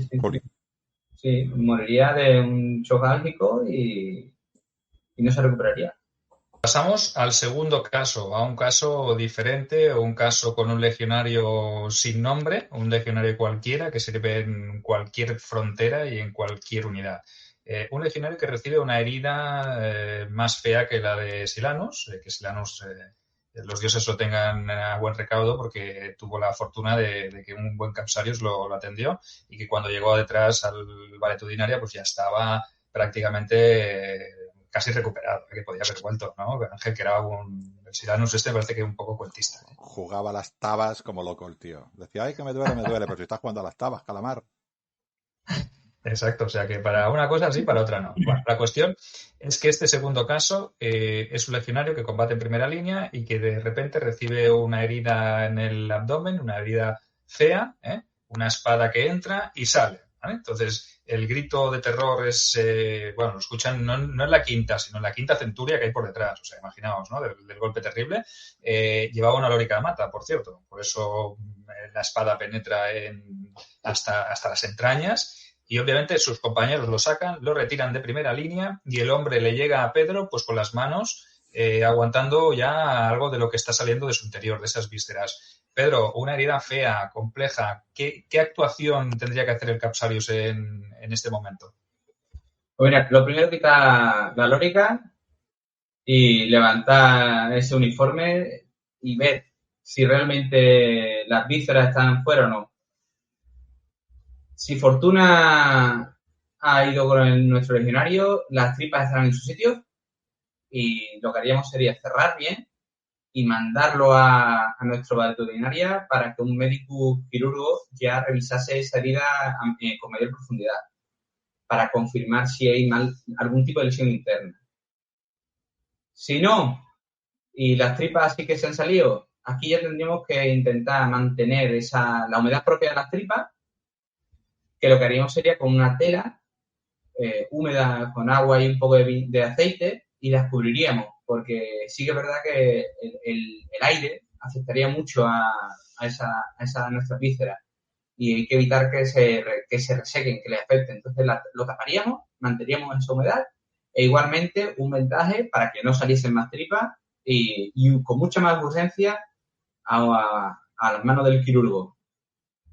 Sí, moriría de un shock álgico y no se recuperaría. Pasamos al segundo caso, a un caso diferente, o un caso con un legionario sin nombre, un legionario cualquiera que sirve en cualquier frontera y en cualquier unidad. Un legionario que recibe una herida más fea que la de Silanus, que Silanus, los dioses lo tengan a buen recaudo porque tuvo la fortuna de que un buen Capsarius lo atendió y que cuando llegó detrás al Valetudinaria pues ya estaba prácticamente casi recuperado, que podía haber vuelto, ¿no? Ángel, que era el Silanus parece que un poco cuentista. Jugaba a las tabas como loco el tío. Decía, ay, que me duele, pero si estás jugando a las tabas, calamar. Exacto, o sea que para una cosa sí, para otra no. Bueno, la cuestión es que este segundo caso es un legionario que combate en primera línea y que de repente recibe una herida en el abdomen, una herida fea, una espada que entra y sale, ¿vale? Entonces, el grito de terror es, lo escuchan no en la quinta, sino en la quinta centuria que hay por detrás, o sea, imaginaos, ¿no? Del golpe terrible. Llevaba una lórica de mata, por cierto, por eso la espada penetra hasta las entrañas. Y obviamente sus compañeros lo sacan, lo retiran de primera línea y el hombre le llega a Pedro pues con las manos aguantando ya algo de lo que está saliendo de su interior, de esas vísceras. Pedro, una herida fea, compleja, ¿qué actuación tendría que hacer el Capsarius en este momento? Pues mira, lo primero quitar la lórica y levantar ese uniforme y ver si realmente las vísceras están fuera o no. Si Fortuna ha ido con nuestro legionario, las tripas estarán en su sitio y lo que haríamos sería cerrar bien y mandarlo a nuestro veterinaria para que un médico quirurgo ya revisase esa herida con mayor profundidad para confirmar si hay algún tipo de lesión interna. Si no, y las tripas sí que se han salido, aquí ya tendríamos que intentar mantener la humedad propia de las tripas, que lo que haríamos sería con una tela húmeda con agua y un poco de aceite y las cubriríamos, porque sí que es verdad que el aire afectaría mucho a nuestras vísceras y hay que evitar que se resequen, que les afecte. Entonces lo taparíamos, mantendríamos esa humedad e igualmente un vendaje para que no saliesen más tripas y con mucha más urgencia a las manos del quirurgo,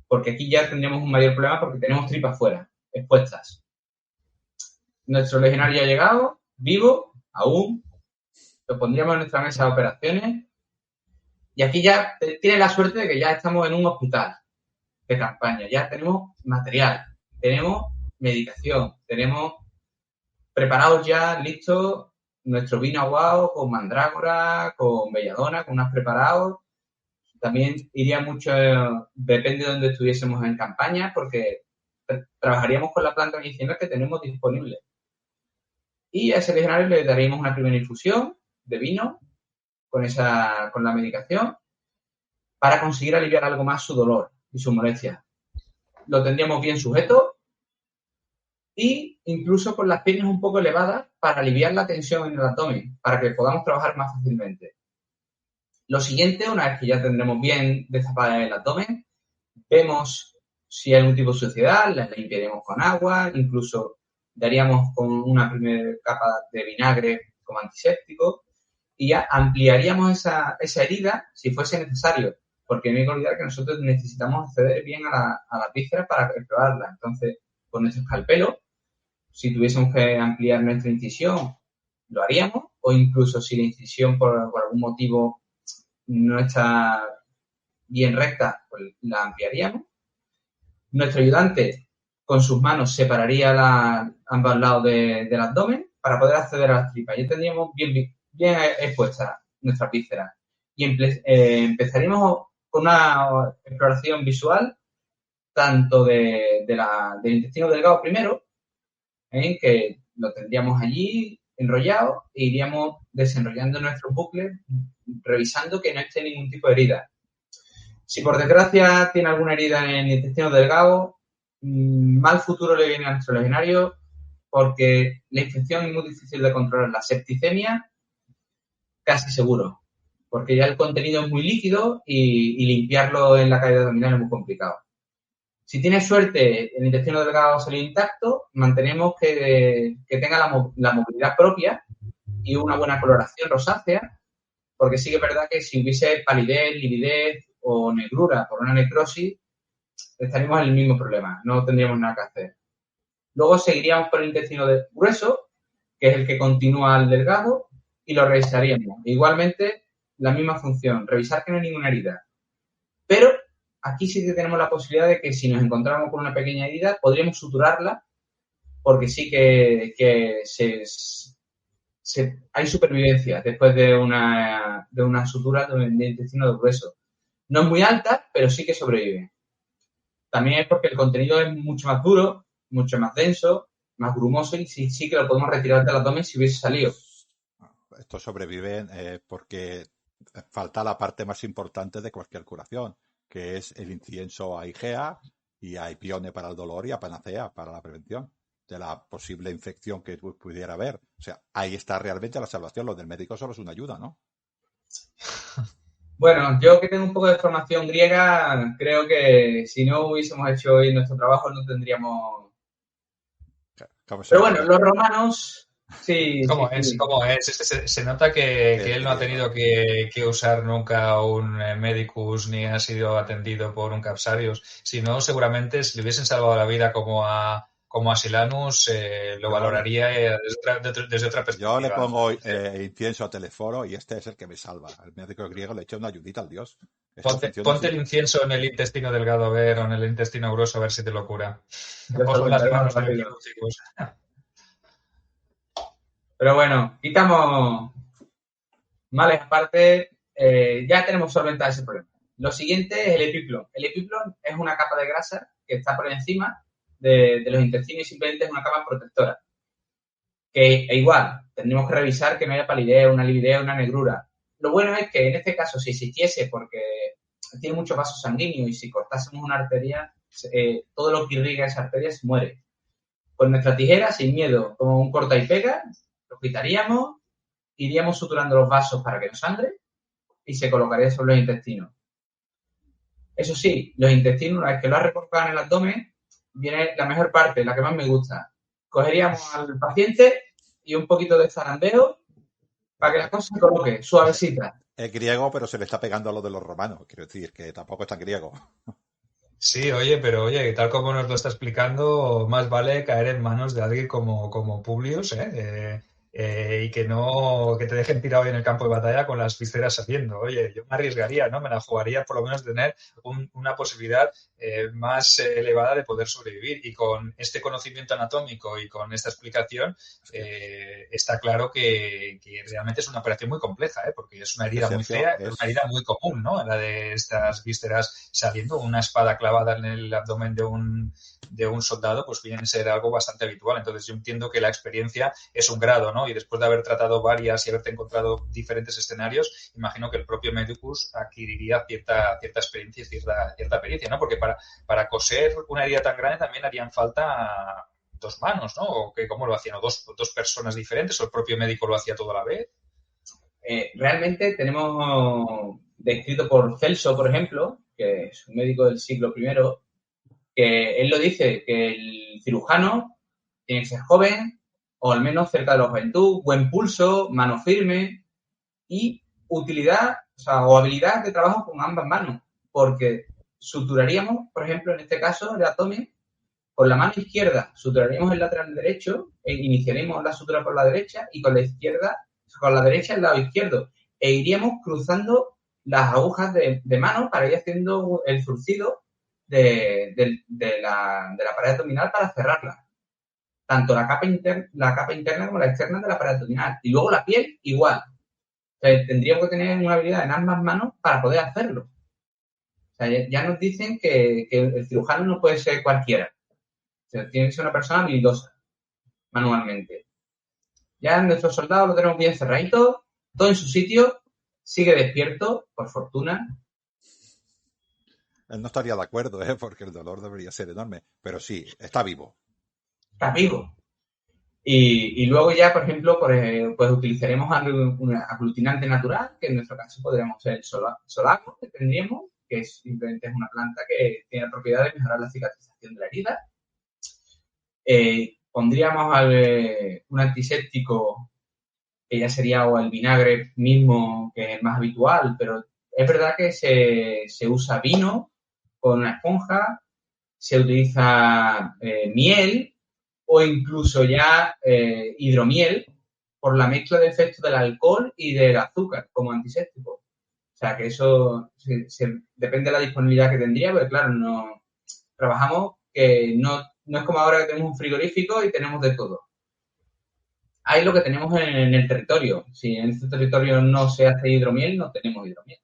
porque aquí ya tendríamos un mayor problema porque tenemos tripas fuera, expuestas. Nuestro legionario ha llegado, vivo, aún, lo pondríamos en nuestra mesa de operaciones y aquí ya tiene la suerte de que ya estamos en un hospital de campaña, ya tenemos material, tenemos medicación, tenemos preparados ya, listos, nuestro vino aguado con mandrágora, con belladona, con unas preparados. También iría mucho, depende de donde estuviésemos en campaña, porque trabajaríamos con la planta medicinal que tenemos disponible. Y a ese legionario le daríamos una primera infusión de vino con la medicación para conseguir aliviar algo más su dolor y su molestia. Lo tendríamos bien sujeto y incluso con las piernas un poco elevadas para aliviar la tensión en el abdomen, para que podamos trabajar más fácilmente. Lo siguiente, una vez que ya tendremos bien destapada el abdomen, vemos si hay algún tipo de suciedad, la limpiaremos con agua, incluso daríamos con una primera capa de vinagre como antiséptico y ya ampliaríamos esa herida si fuese necesario, porque no hay que olvidar que nosotros necesitamos acceder bien a las vísceras para explorarla. Entonces, con nuestro escalpelo, si tuviésemos que ampliar nuestra incisión, lo haríamos, o incluso si la incisión por algún motivo no está bien recta, pues la ampliaríamos. Nuestro ayudante con sus manos separaría ambos lados del abdomen para poder acceder a las tripas. Ya tendríamos bien expuestas nuestras vísceras. Y empezaríamos con una exploración visual tanto del intestino delgado primero, que lo tendríamos allí enrollado e iríamos desenrollando nuestros bucles revisando que no esté ningún tipo de herida. Si por desgracia tiene alguna herida en el intestino delgado, mal futuro le viene a nuestro legionario porque la infección es muy difícil de controlar. La septicemia, casi seguro, porque ya el contenido es muy líquido y limpiarlo en la cavidad abdominal es muy complicado. Si tiene suerte, el intestino delgado sale intacto, mantenemos que tenga la movilidad propia y una buena coloración rosácea, porque sí que es verdad que si hubiese palidez, lividez o negrura por una necrosis, estaríamos en el mismo problema, no tendríamos nada que hacer. Luego seguiríamos por el intestino grueso, que es el que continúa al delgado, y lo revisaríamos. Igualmente, la misma función, revisar que no hay ninguna herida. Pero aquí sí que tenemos la posibilidad de que si nos encontramos con una pequeña herida, podríamos suturarla, porque sí que hay supervivencia después de una sutura del intestino grueso. No es muy alta, pero sí que sobrevive. También es porque el contenido es mucho más duro, mucho más denso, más grumoso y sí que lo podemos retirar del abdomen si hubiese salido. Estos sobreviven porque falta la parte más importante de cualquier curación, que es el incienso a Igea y a Ipione para el dolor y a Panacea para la prevención de la posible infección que pudiera haber. O sea, ahí está realmente la salvación. Lo del médico solo es una ayuda, ¿no? Bueno, yo que tengo un poco de formación griega, creo que si no hubiésemos hecho hoy nuestro trabajo no tendríamos... Pero bueno, los romanos... Sí, ¿Cómo sí, es? sí. ¿Cómo es? Se nota que él no ha tenido que usar nunca un medicus ni ha sido atendido por un capsarius. Si no, seguramente si le hubiesen salvado la vida como a Silanus, lo valoraría desde otra perspectiva. Yo le pongo incienso a Teleforo y este es el que me salva. Al médico griego le echa una ayudita al dios. Ponte el incienso en el intestino delgado o en el intestino grueso a ver si te lo cura. Pon las manos en el equipo, chicos. Pero bueno, quitamos males aparte, ya tenemos solventado ese problema. Lo siguiente es el epiplón. El epiplón es una capa de grasa que está por encima de los intestinos y simplemente es una capa protectora. Que igual, tendríamos que revisar que no haya palidez, una lividez, una negrura. Lo bueno es que en este caso, si existiese, porque tiene mucho vaso sanguíneo y si cortásemos una arteria, todo lo que irriga esa arteria se muere. Con nuestra tijera, sin miedo, como un corta y pega, lo quitaríamos, iríamos suturando los vasos para que no sangre y se colocaría sobre los intestinos. Eso sí, los intestinos, una vez que lo has recortado en el abdomen, viene la mejor parte, la que más me gusta. Cogeríamos al paciente y un poquito de zarandeo para que la cosa se coloque, suavecita. Es griego, pero se le está pegando a lo de los romanos. Quiero decir, que tampoco es tan griego. Sí, pero tal como nos lo está explicando, más vale caer en manos de alguien como Publius, y que te dejen tirado en el campo de batalla con las vísceras saliendo. Oye, yo me arriesgaría, ¿no? Me la jugaría por lo menos de tener una posibilidad más elevada de poder sobrevivir. Y con este conocimiento anatómico y con esta explicación, está claro que realmente es una operación muy compleja, porque es una herida muy fea, pero una herida muy común, ¿no? La de estas vísceras saliendo, una espada clavada en el abdomen de un soldado, pues viene a ser algo bastante habitual. Entonces yo entiendo que la experiencia es un grado, ¿no? Y después de haber tratado varias y haberte encontrado diferentes escenarios, imagino que el propio medicus adquiriría cierta experiencia y cierta pericia, ¿no? Porque para coser una herida tan grande también harían falta 2 manos, ¿no? ¿O cómo lo hacían? ¿O dos personas diferentes? ¿O el propio médico lo hacía todo a la vez? Realmente tenemos descrito por Celso, por ejemplo, que es un médico del siglo I, que él lo dice, que el cirujano tiene que ser joven, o al menos cerca de la juventud, buen pulso, mano firme y utilidad, o habilidad de trabajo con ambas manos, porque suturaríamos, por ejemplo, en este caso, el abdomen, con la mano izquierda suturaríamos el lateral derecho, iniciaríamos la sutura por la derecha y con la derecha el lado izquierdo, e iríamos cruzando las agujas de mano para ir haciendo el zurcido de la pared abdominal para cerrarla. Tanto la capa interna como la externa de la pared abdominal. Y luego la piel, igual. O sea, tendríamos que tener una habilidad en ambas manos para poder hacerlo. O sea, ya nos dicen que el cirujano no puede ser cualquiera. O sea, tiene que ser una persona habilidosa, manualmente. Ya nuestro soldado lo tenemos bien cerradito, todo en su sitio, sigue despierto, por fortuna. Él no estaría de acuerdo, porque el dolor debería ser enorme. Pero sí, está vivo. Está vivo. Y luego ya, por ejemplo, pues utilizaremos un aglutinante natural, que en nuestro caso podríamos ser el solaco, que tendríamos, que simplemente es una planta que tiene la propiedad de mejorar la cicatrización de la herida. Pondríamos un antiséptico, que ya sería o el vinagre mismo, que es más habitual, pero es verdad que se usa vino con una esponja, se utiliza miel o incluso ya hidromiel por la mezcla de efectos del alcohol y del azúcar como antiséptico. O sea, que eso depende de la disponibilidad que tendría, porque claro, no trabajamos que no es como ahora que tenemos un frigorífico y tenemos de todo. Hay lo que tenemos en el territorio. Si en este territorio no se hace hidromiel, no tenemos hidromiel.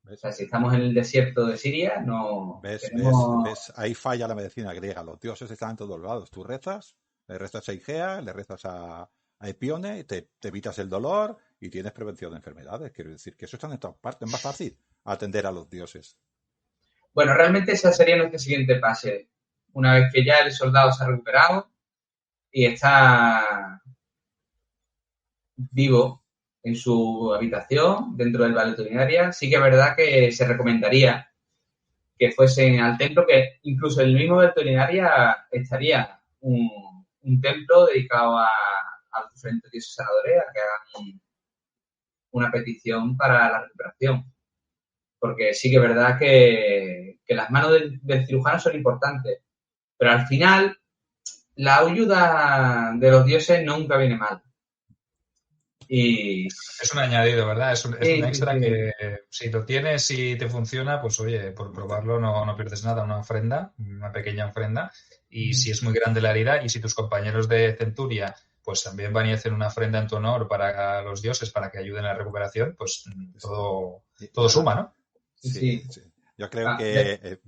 O sea, si estamos en el desierto de Siria, no tenemos... ¿Ves? Ahí falla la medicina griega. Los dioses están en todos lados. Tú rezas, le rezas a Igea, le rezas a Epione, te evitas el dolor y tienes prevención de enfermedades. Quiero decir que eso está en todas partes. Es más fácil atender a los dioses. Bueno, realmente ese sería nuestro siguiente pase. Una vez que ya el soldado se ha recuperado y está vivo en su habitación, dentro del ballet urinaria, sí que es verdad que se recomendaría que fuesen al templo, que incluso en el mismo ballet urinaria estaría un templo dedicado a los diferentes dioses sanadores, a que hagan una petición para la recuperación. Porque sí que es verdad que las manos del cirujano son importantes, pero al final la ayuda de los dioses nunca viene mal. Y es un añadido, ¿verdad? Es un extra sí. que si lo tienes y te funciona, pues oye, por probarlo no pierdes nada, una ofrenda, una pequeña ofrenda. Y si es muy grande la herida y si tus compañeros de centuria pues también van y hacen una ofrenda en tu honor para los dioses, para que ayuden a la recuperación, pues todo suma, ¿no? Sí. Yo creo que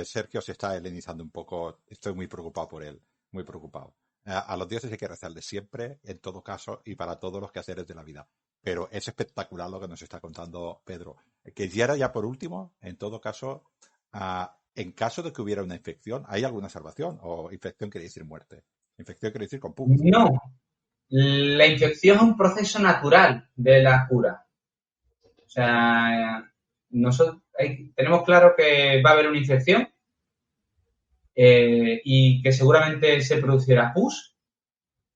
Sergio se está helenizando un poco. Estoy muy preocupado por él, muy preocupado. A los dioses hay que rezarles siempre, en todo caso, y para todos los quehaceres de la vida. Pero es espectacular lo que nos está contando Pedro. Que ya por último, en todo caso, en caso de que hubiera una infección, ¿hay alguna salvación? ¿O infección quiere decir muerte? Infección quiere decir con pus. No. La infección es un proceso natural de la cura. O sea, nosotros tenemos claro que va a haber una infección y que seguramente se producirá pus.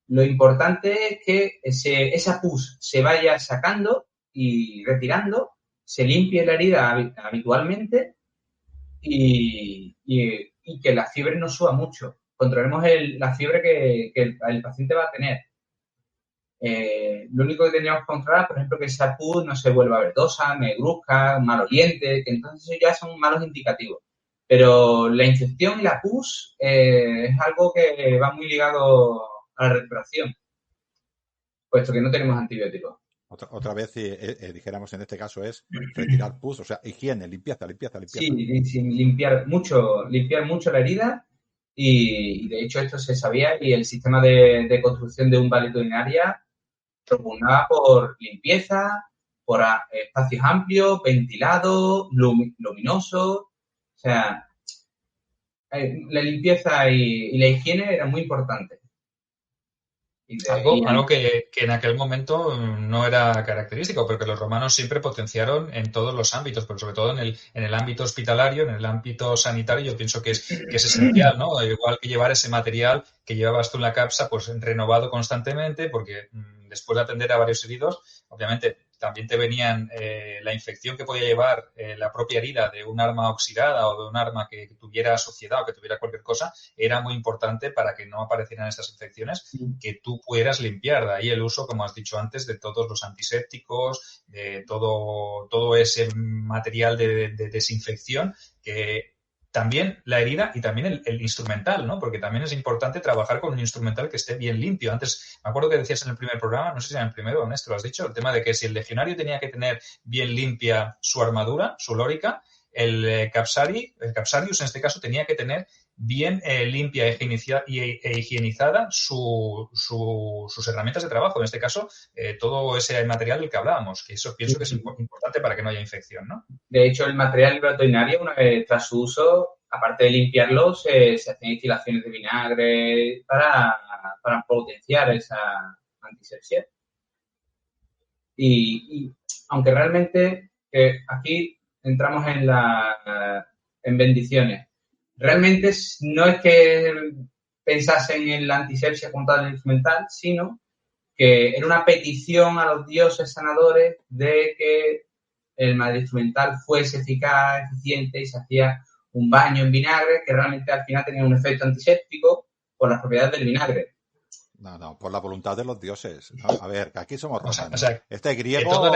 Lo importante es que esa pus se vaya sacando y retirando, se limpie la herida habitualmente y que la fiebre no suba mucho. Controlemos la fiebre que el paciente va a tener. Lo único que tendríamos que controlar, por ejemplo, que esa pus no se vuelva verdosa, negruzca, maloliente, que entonces eso ya son malos indicativos. Pero la infección y la pus es algo que va muy ligado a la recuperación, puesto que no tenemos antibióticos. Otra vez, dijéramos en este caso, es retirar pus, o sea, higiene, limpieza. Sí, limpiar mucho la herida y de hecho esto se sabía y el sistema de construcción de un ballet urinaria propugnaba por limpieza, por espacios amplios, ventilados, luminosos. O sea, la limpieza y la higiene eran muy importantes. Algo que en aquel momento no era característico, porque los romanos siempre potenciaron en todos los ámbitos, pero sobre todo en el ámbito hospitalario, en el ámbito sanitario, yo pienso que es esencial, ¿no? Igual que llevar ese material que llevabas tú en la capsa, pues renovado constantemente, porque después de atender a varios heridos, obviamente también te venían la infección que podía llevar la propia herida de un arma oxidada o de un arma que tuviera suciedad o que tuviera cualquier cosa, era muy importante para que no aparecieran estas infecciones, que tú pudieras limpiar. De ahí el uso, como has dicho antes, de todos los antisépticos, de todo ese material de desinfección que... También la herida y también el instrumental, ¿no? Porque también es importante trabajar con un instrumental que esté bien limpio. Antes, me acuerdo que decías en el primer programa, no sé si en el primero, Néstor, lo has dicho, el tema de que si el legionario tenía que tener bien limpia su armadura, su lórica, el capsarius en este caso tenía que tener bien limpia e higienizada sus herramientas de trabajo. En este caso, todo ese material del que hablábamos, que eso pienso que es importante para que no haya infección, ¿no? De hecho, el material veterinario, una vez tras su uso, aparte de limpiarlo, se hacen destilaciones de vinagre para potenciar esa antisepsia. Y aunque realmente aquí entramos en bendiciones. Realmente no es que pensasen en la antisepsia como tal instrumental, sino que era una petición a los dioses sanadores de que el madre instrumental fuese eficaz, eficiente y se hacía un baño en vinagre que realmente al final tenía un efecto antiséptico por las propiedades del vinagre. No, por la voluntad de los dioses. ¿No? A ver, que aquí somos romanos. O sea, este griego...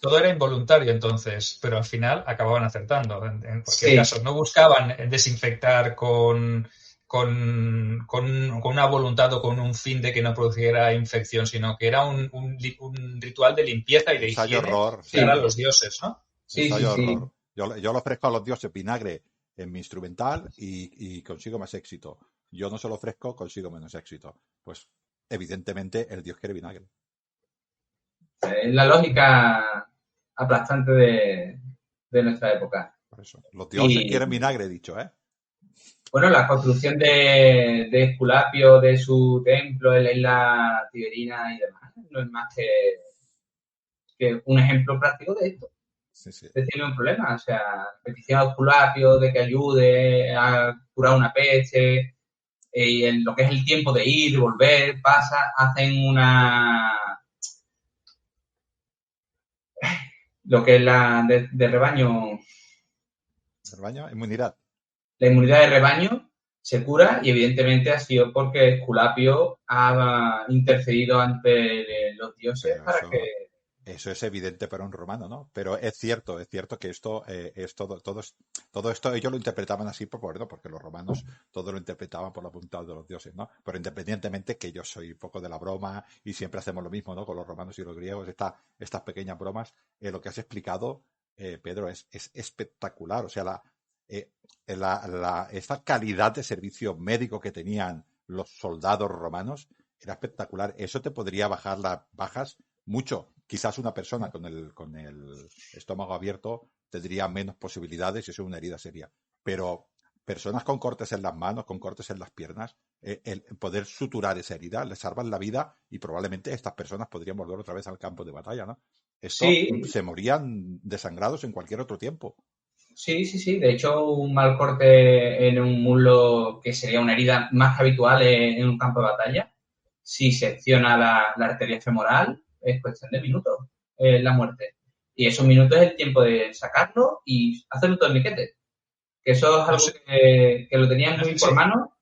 Todo era involuntario entonces, pero al final acababan acertando. En cualquier caso, no buscaban desinfectar con una voluntad o con un fin de que no produciera infección, sino que era un ritual de limpieza y de higiene para los dioses, ¿no? Sí. Yo le ofrezco a los dioses vinagre en mi instrumental y consigo más éxito. Yo no se lo ofrezco, consigo menos éxito. Pues evidentemente el dios quiere vinagre. Es la lógica aplastante de nuestra época. Por eso. Los dioses quieren vinagre, he dicho, ¿eh? Bueno, la construcción de Esculapio, de su templo en la isla Tiberina y demás, no es más que un ejemplo práctico de esto. Sí. Tiene un problema, o sea, petición a Esculapio de que ayude a curar una peste, y en lo que es el tiempo de ir y volver, hacen lo que es la de rebaño. ¿Rebaño? Inmunidad. La inmunidad de rebaño se cura y evidentemente ha sido porque Esculapio ha intercedido ante los dioses para que... Eso es evidente para un romano, ¿no? Pero es cierto que esto es todo esto ellos lo interpretaban así porque los romanos todo lo interpretaban por la voluntad de los dioses, ¿no? Pero independientemente que yo soy un poco de la broma y siempre hacemos lo mismo, ¿no? Con los romanos y los griegos, estas pequeñas bromas, lo que has explicado, Pedro, es espectacular. O sea, esta calidad de servicio médico que tenían los soldados romanos era espectacular. Eso te podría bajar las bajas mucho. Quizás una persona con el estómago abierto tendría menos posibilidades si es una herida seria. Pero personas con cortes en las manos, con cortes en las piernas, el poder suturar esa herida, les salvan la vida y probablemente estas personas podrían volver otra vez al campo de batalla, ¿no? Se morían desangrados en cualquier otro tiempo. Sí. De hecho, un mal corte en un muslo, que sería una herida más habitual en un campo de batalla, si secciona la arteria femoral, es cuestión de minutos la muerte. Y esos minutos es el tiempo de sacarlo y hacer un torniquete. Que eso es algo que lo tenían muy por mano.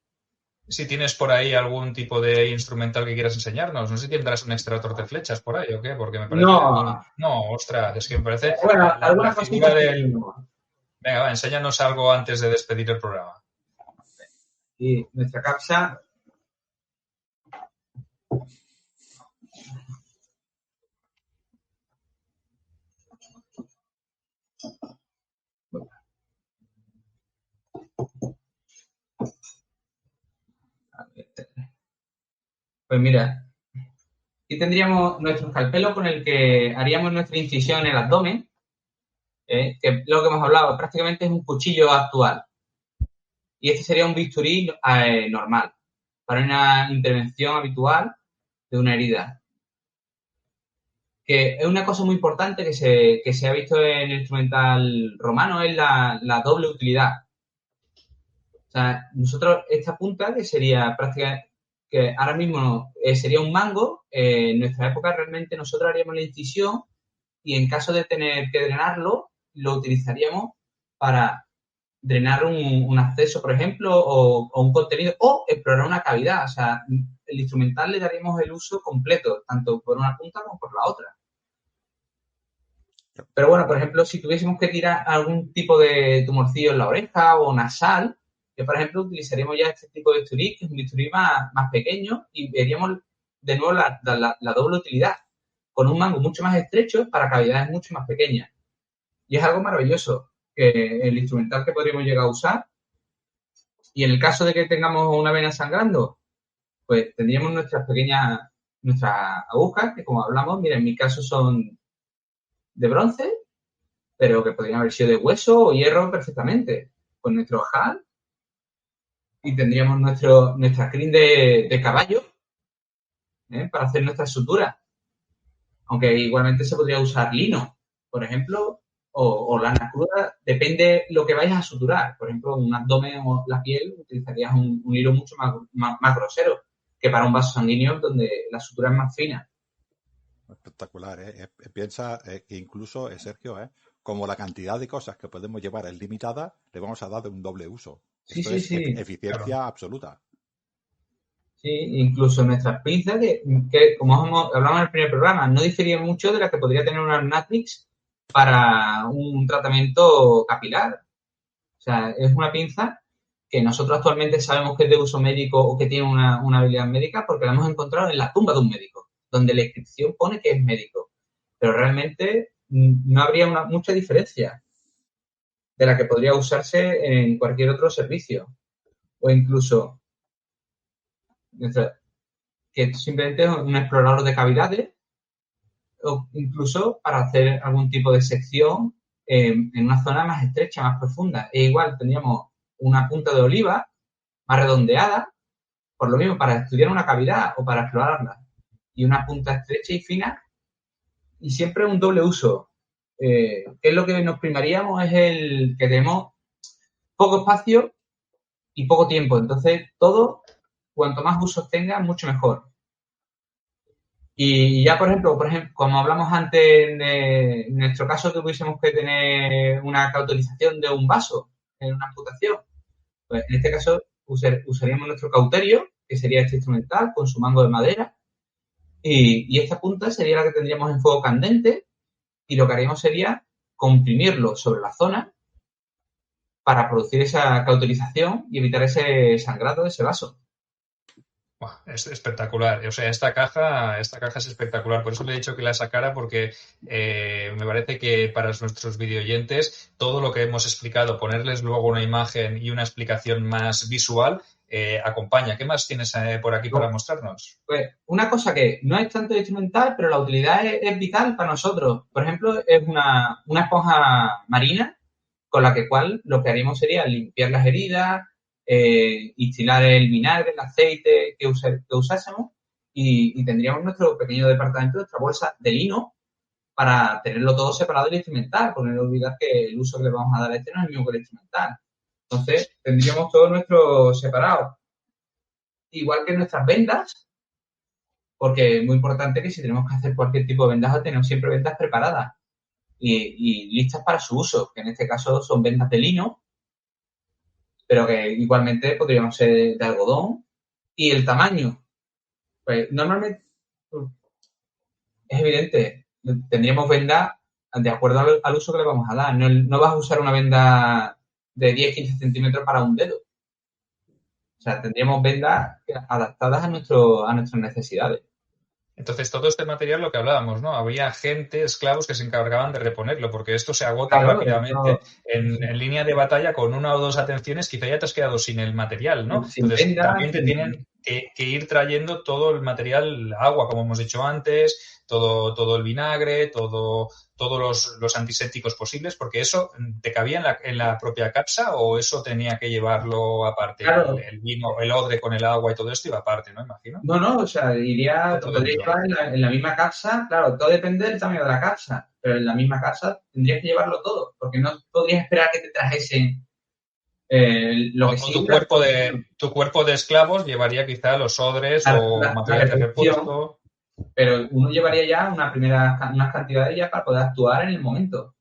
Si tienes por ahí algún tipo de instrumental que quieras enseñarnos, no sé si tendrás un extractor de flechas por ahí o qué, porque me parece... No, ostras, es que me parece... Bueno, alguna cosita Venga, enséñanos algo antes de despedir el programa. Y nuestra capsa... Pues mira, aquí tendríamos nuestro escalpelo con el que haríamos nuestra incisión en el abdomen, que es lo que hemos hablado, prácticamente es un cuchillo actual. Y este sería un bisturí normal, para una intervención habitual de una herida. Que es una cosa muy importante que se ha visto en el instrumental romano, es la doble utilidad. O sea, nosotros esta punta, que sería prácticamente, que ahora mismo sería un mango, en nuestra época realmente nosotros haríamos la incisión y en caso de tener que drenarlo, lo utilizaríamos para drenar un acceso, por ejemplo, o un contenido, o explorar una cavidad. O sea, el instrumental le daríamos el uso completo, tanto por una punta como por la otra. Pero bueno, por ejemplo, si tuviésemos que tirar algún tipo de tumorcillo en la oreja o nasal, que por ejemplo utilizaríamos ya este tipo de bisturí, que es un bisturí más pequeño, y veríamos de nuevo la doble utilidad, con un mango mucho más estrecho para cavidades mucho más pequeñas. Y es algo maravilloso, que el instrumental que podríamos llegar a usar Y en el caso de que tengamos una vena sangrando, pues tendríamos nuestras agujas, que como hablamos, mira, en mi caso son de bronce, pero que podrían haber sido de hueso o hierro perfectamente. Con nuestro ojal y tendríamos nuestra crin de caballo para hacer nuestras suturas. Aunque igualmente se podría usar lino, por ejemplo, o lana cruda, depende lo que vayas a suturar. Por ejemplo, un abdomen o la piel utilizarías un hilo mucho más grosero que para un vaso sanguíneo donde la sutura es más fina. Espectacular, ¿eh? Piensa que incluso, Sergio, como la cantidad de cosas que podemos llevar es limitada, le vamos a dar de un doble uso. Sí, Esto sí, es sí. eficiencia Claro. absoluta. Sí, incluso nuestras pinzas, que como hablamos en el primer programa, no diferían mucho de las que podría tener una Natrix para un tratamiento capilar. O sea, es una pinza que nosotros actualmente sabemos que es de uso médico o que tiene una habilidad médica porque la hemos encontrado en la tumba de un médico, donde la inscripción pone que es médico. Pero realmente no habría mucha diferencia de la que podría usarse en cualquier otro servicio. O incluso que simplemente es un explorador de cavidades o incluso para hacer algún tipo de sección en una zona más estrecha, más profunda. E igual tendríamos una punta de oliva más redondeada, por lo mismo para estudiar una cavidad o para explorarla, y una punta estrecha y fina, y siempre un doble uso. ¿Qué es lo que nos primaríamos? Es el que tenemos poco espacio y poco tiempo. Entonces, todo, cuanto más usos tenga, mucho mejor. Y ya, por ejemplo, como hablamos antes, en nuestro caso que tuviésemos que tener una cauterización de un vaso en una amputación, pues en este caso usaríamos nuestro cauterio, que sería este instrumental, con su mango de madera, y esta punta sería la que tendríamos en fuego candente, y lo que haríamos sería comprimirlo sobre la zona para producir esa cauterización y evitar ese sangrado de ese vaso. Es espectacular. O sea, esta caja es espectacular. Por eso le he dicho que la sacara, porque me parece que para nuestros videoyentes todo lo que hemos explicado, ponerles luego una imagen y una explicación más visual, acompaña. ¿Qué más tienes por aquí para mostrarnos? Pues una cosa que no es tanto instrumental, pero la utilidad es vital para nosotros. Por ejemplo, es una esponja marina con la cual lo que haríamos sería limpiar las heridas, instilar el vinagre, el aceite que usásemos y tendríamos nuestro pequeño departamento, nuestra bolsa de lino para tenerlo todo separado del instrumental, porque no olvidar que el uso que le vamos a dar a este no es el mismo que el instrumental. Entonces, tendríamos todo nuestro separado. Igual que nuestras vendas, porque es muy importante que si tenemos que hacer cualquier tipo de vendaje, tenemos siempre vendas preparadas y listas para su uso, que en este caso son vendas de lino, pero que igualmente podríamos ser de algodón. Y el tamaño, pues normalmente es evidente, tendríamos vendas de acuerdo al uso que le vamos a dar. No vas a usar una venda de 10-15 centímetros para un dedo. O sea, tendríamos vendas adaptadas a nuestras necesidades. Entonces, todo este material, lo que hablábamos, ¿no? Había gente, esclavos, que se encargaban de reponerlo, porque esto se agota Claro, rápidamente en línea de batalla con una o dos atenciones, quizá ya te has quedado sin el material, ¿no? sin Entonces, vendas, también te tienen que ir trayendo todo el material, agua, como hemos dicho antes, todo el vinagre, todos los antisépticos posibles, porque eso te cabía en la propia capsa o eso tenía que llevarlo aparte. Claro. El vino, el odre con el agua y todo esto iba aparte, ¿no? Imagino. No, o sea, lo podría llevar en la misma capsa, claro, todo depende del tamaño de la capsa, pero en la misma capsa tendrías que llevarlo todo, porque no podrías esperar que te trajesen lo que sí. Tu cuerpo de esclavos llevaría quizá los odres o material de repuesto. Pero uno llevaría ya unas cantidades ya para poder actuar en el momento,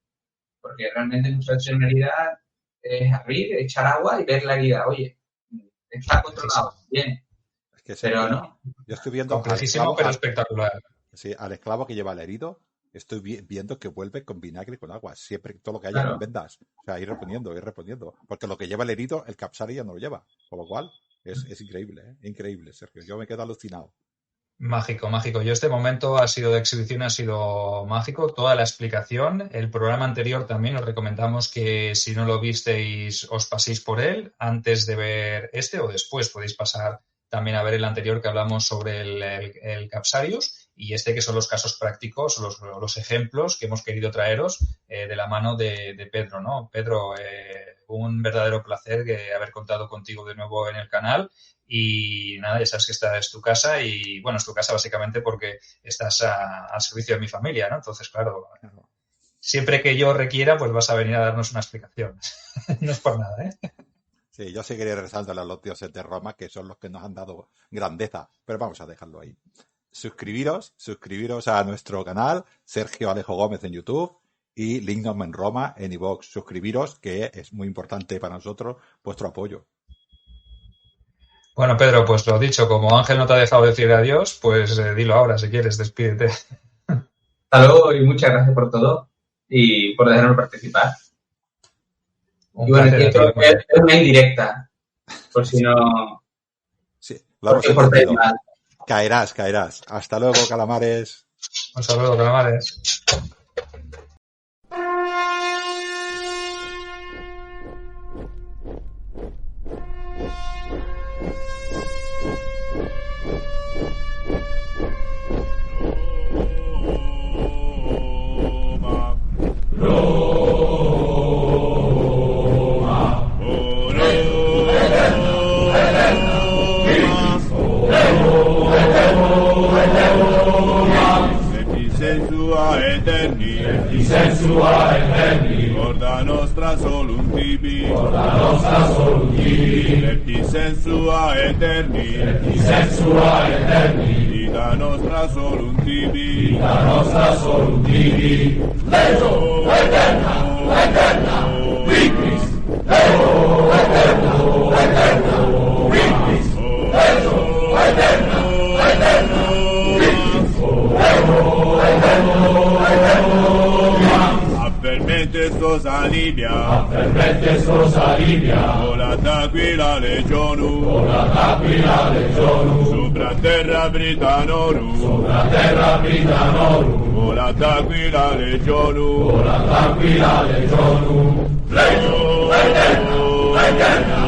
porque realmente muchas veces una herida es abrir, echar agua y ver la herida, oye, está controlado, bien. Pero no. Yo estoy viendo complejísimo, pero espectacular. Sí, al esclavo que lleva el herido, estoy viendo que vuelve con vinagre y con agua. Siempre todo lo que haya en vendas. O sea, ir reponiendo. Porque lo que lleva el herido, el capsari ya no lo lleva. Con lo cual, es increíble, ¿eh? Increíble, Sergio. Yo me quedo alucinado. Mágico, mágico. Yo este momento ha sido de exhibición, ha sido mágico. Toda la explicación. El programa anterior también os recomendamos que si no lo visteis os paséis por él antes de ver este o después. Podéis pasar también a ver el anterior que hablamos sobre el Capsarius y este que son los casos prácticos, los ejemplos que hemos querido traeros de la mano de Pedro, ¿no? Pedro, un verdadero placer haber contado contigo de nuevo en el canal. Y nada, ya sabes que esta es tu casa y, bueno, es tu casa básicamente porque estás al servicio de mi familia, ¿no? Entonces, claro, siempre que yo requiera, pues vas a venir a darnos una explicación. No es por nada, ¿eh? Sí, yo seguiré rezándole a los dioses de Roma, que son los que nos han dado grandeza, pero vamos a dejarlo ahí. Suscribiros a nuestro canal, Sergio Alejo Gómez en YouTube y Lignum en Roma en iVoox. Suscribiros, que es muy importante para nosotros vuestro apoyo. Bueno, Pedro, pues lo dicho, como Ángel no te ha dejado decir adiós, pues dilo ahora si quieres, despídete. Hasta luego y muchas gracias por todo y por dejarme participar. Y bueno, es una indirecta, por si no... Sí, lo hemos entendido. Caerás. Hasta luego, calamares. Hasta luego, calamares. Sensua eterni, corda nostra solum tibi, lepti sensua eterni, vita nostra solum tibi, Leo eterna, victis, Leo eterna, victis, Leo eterna, Fermentes alivia, volat aquila legionu, supra terra Britanorum, volat aquila legionu, Leo eterna,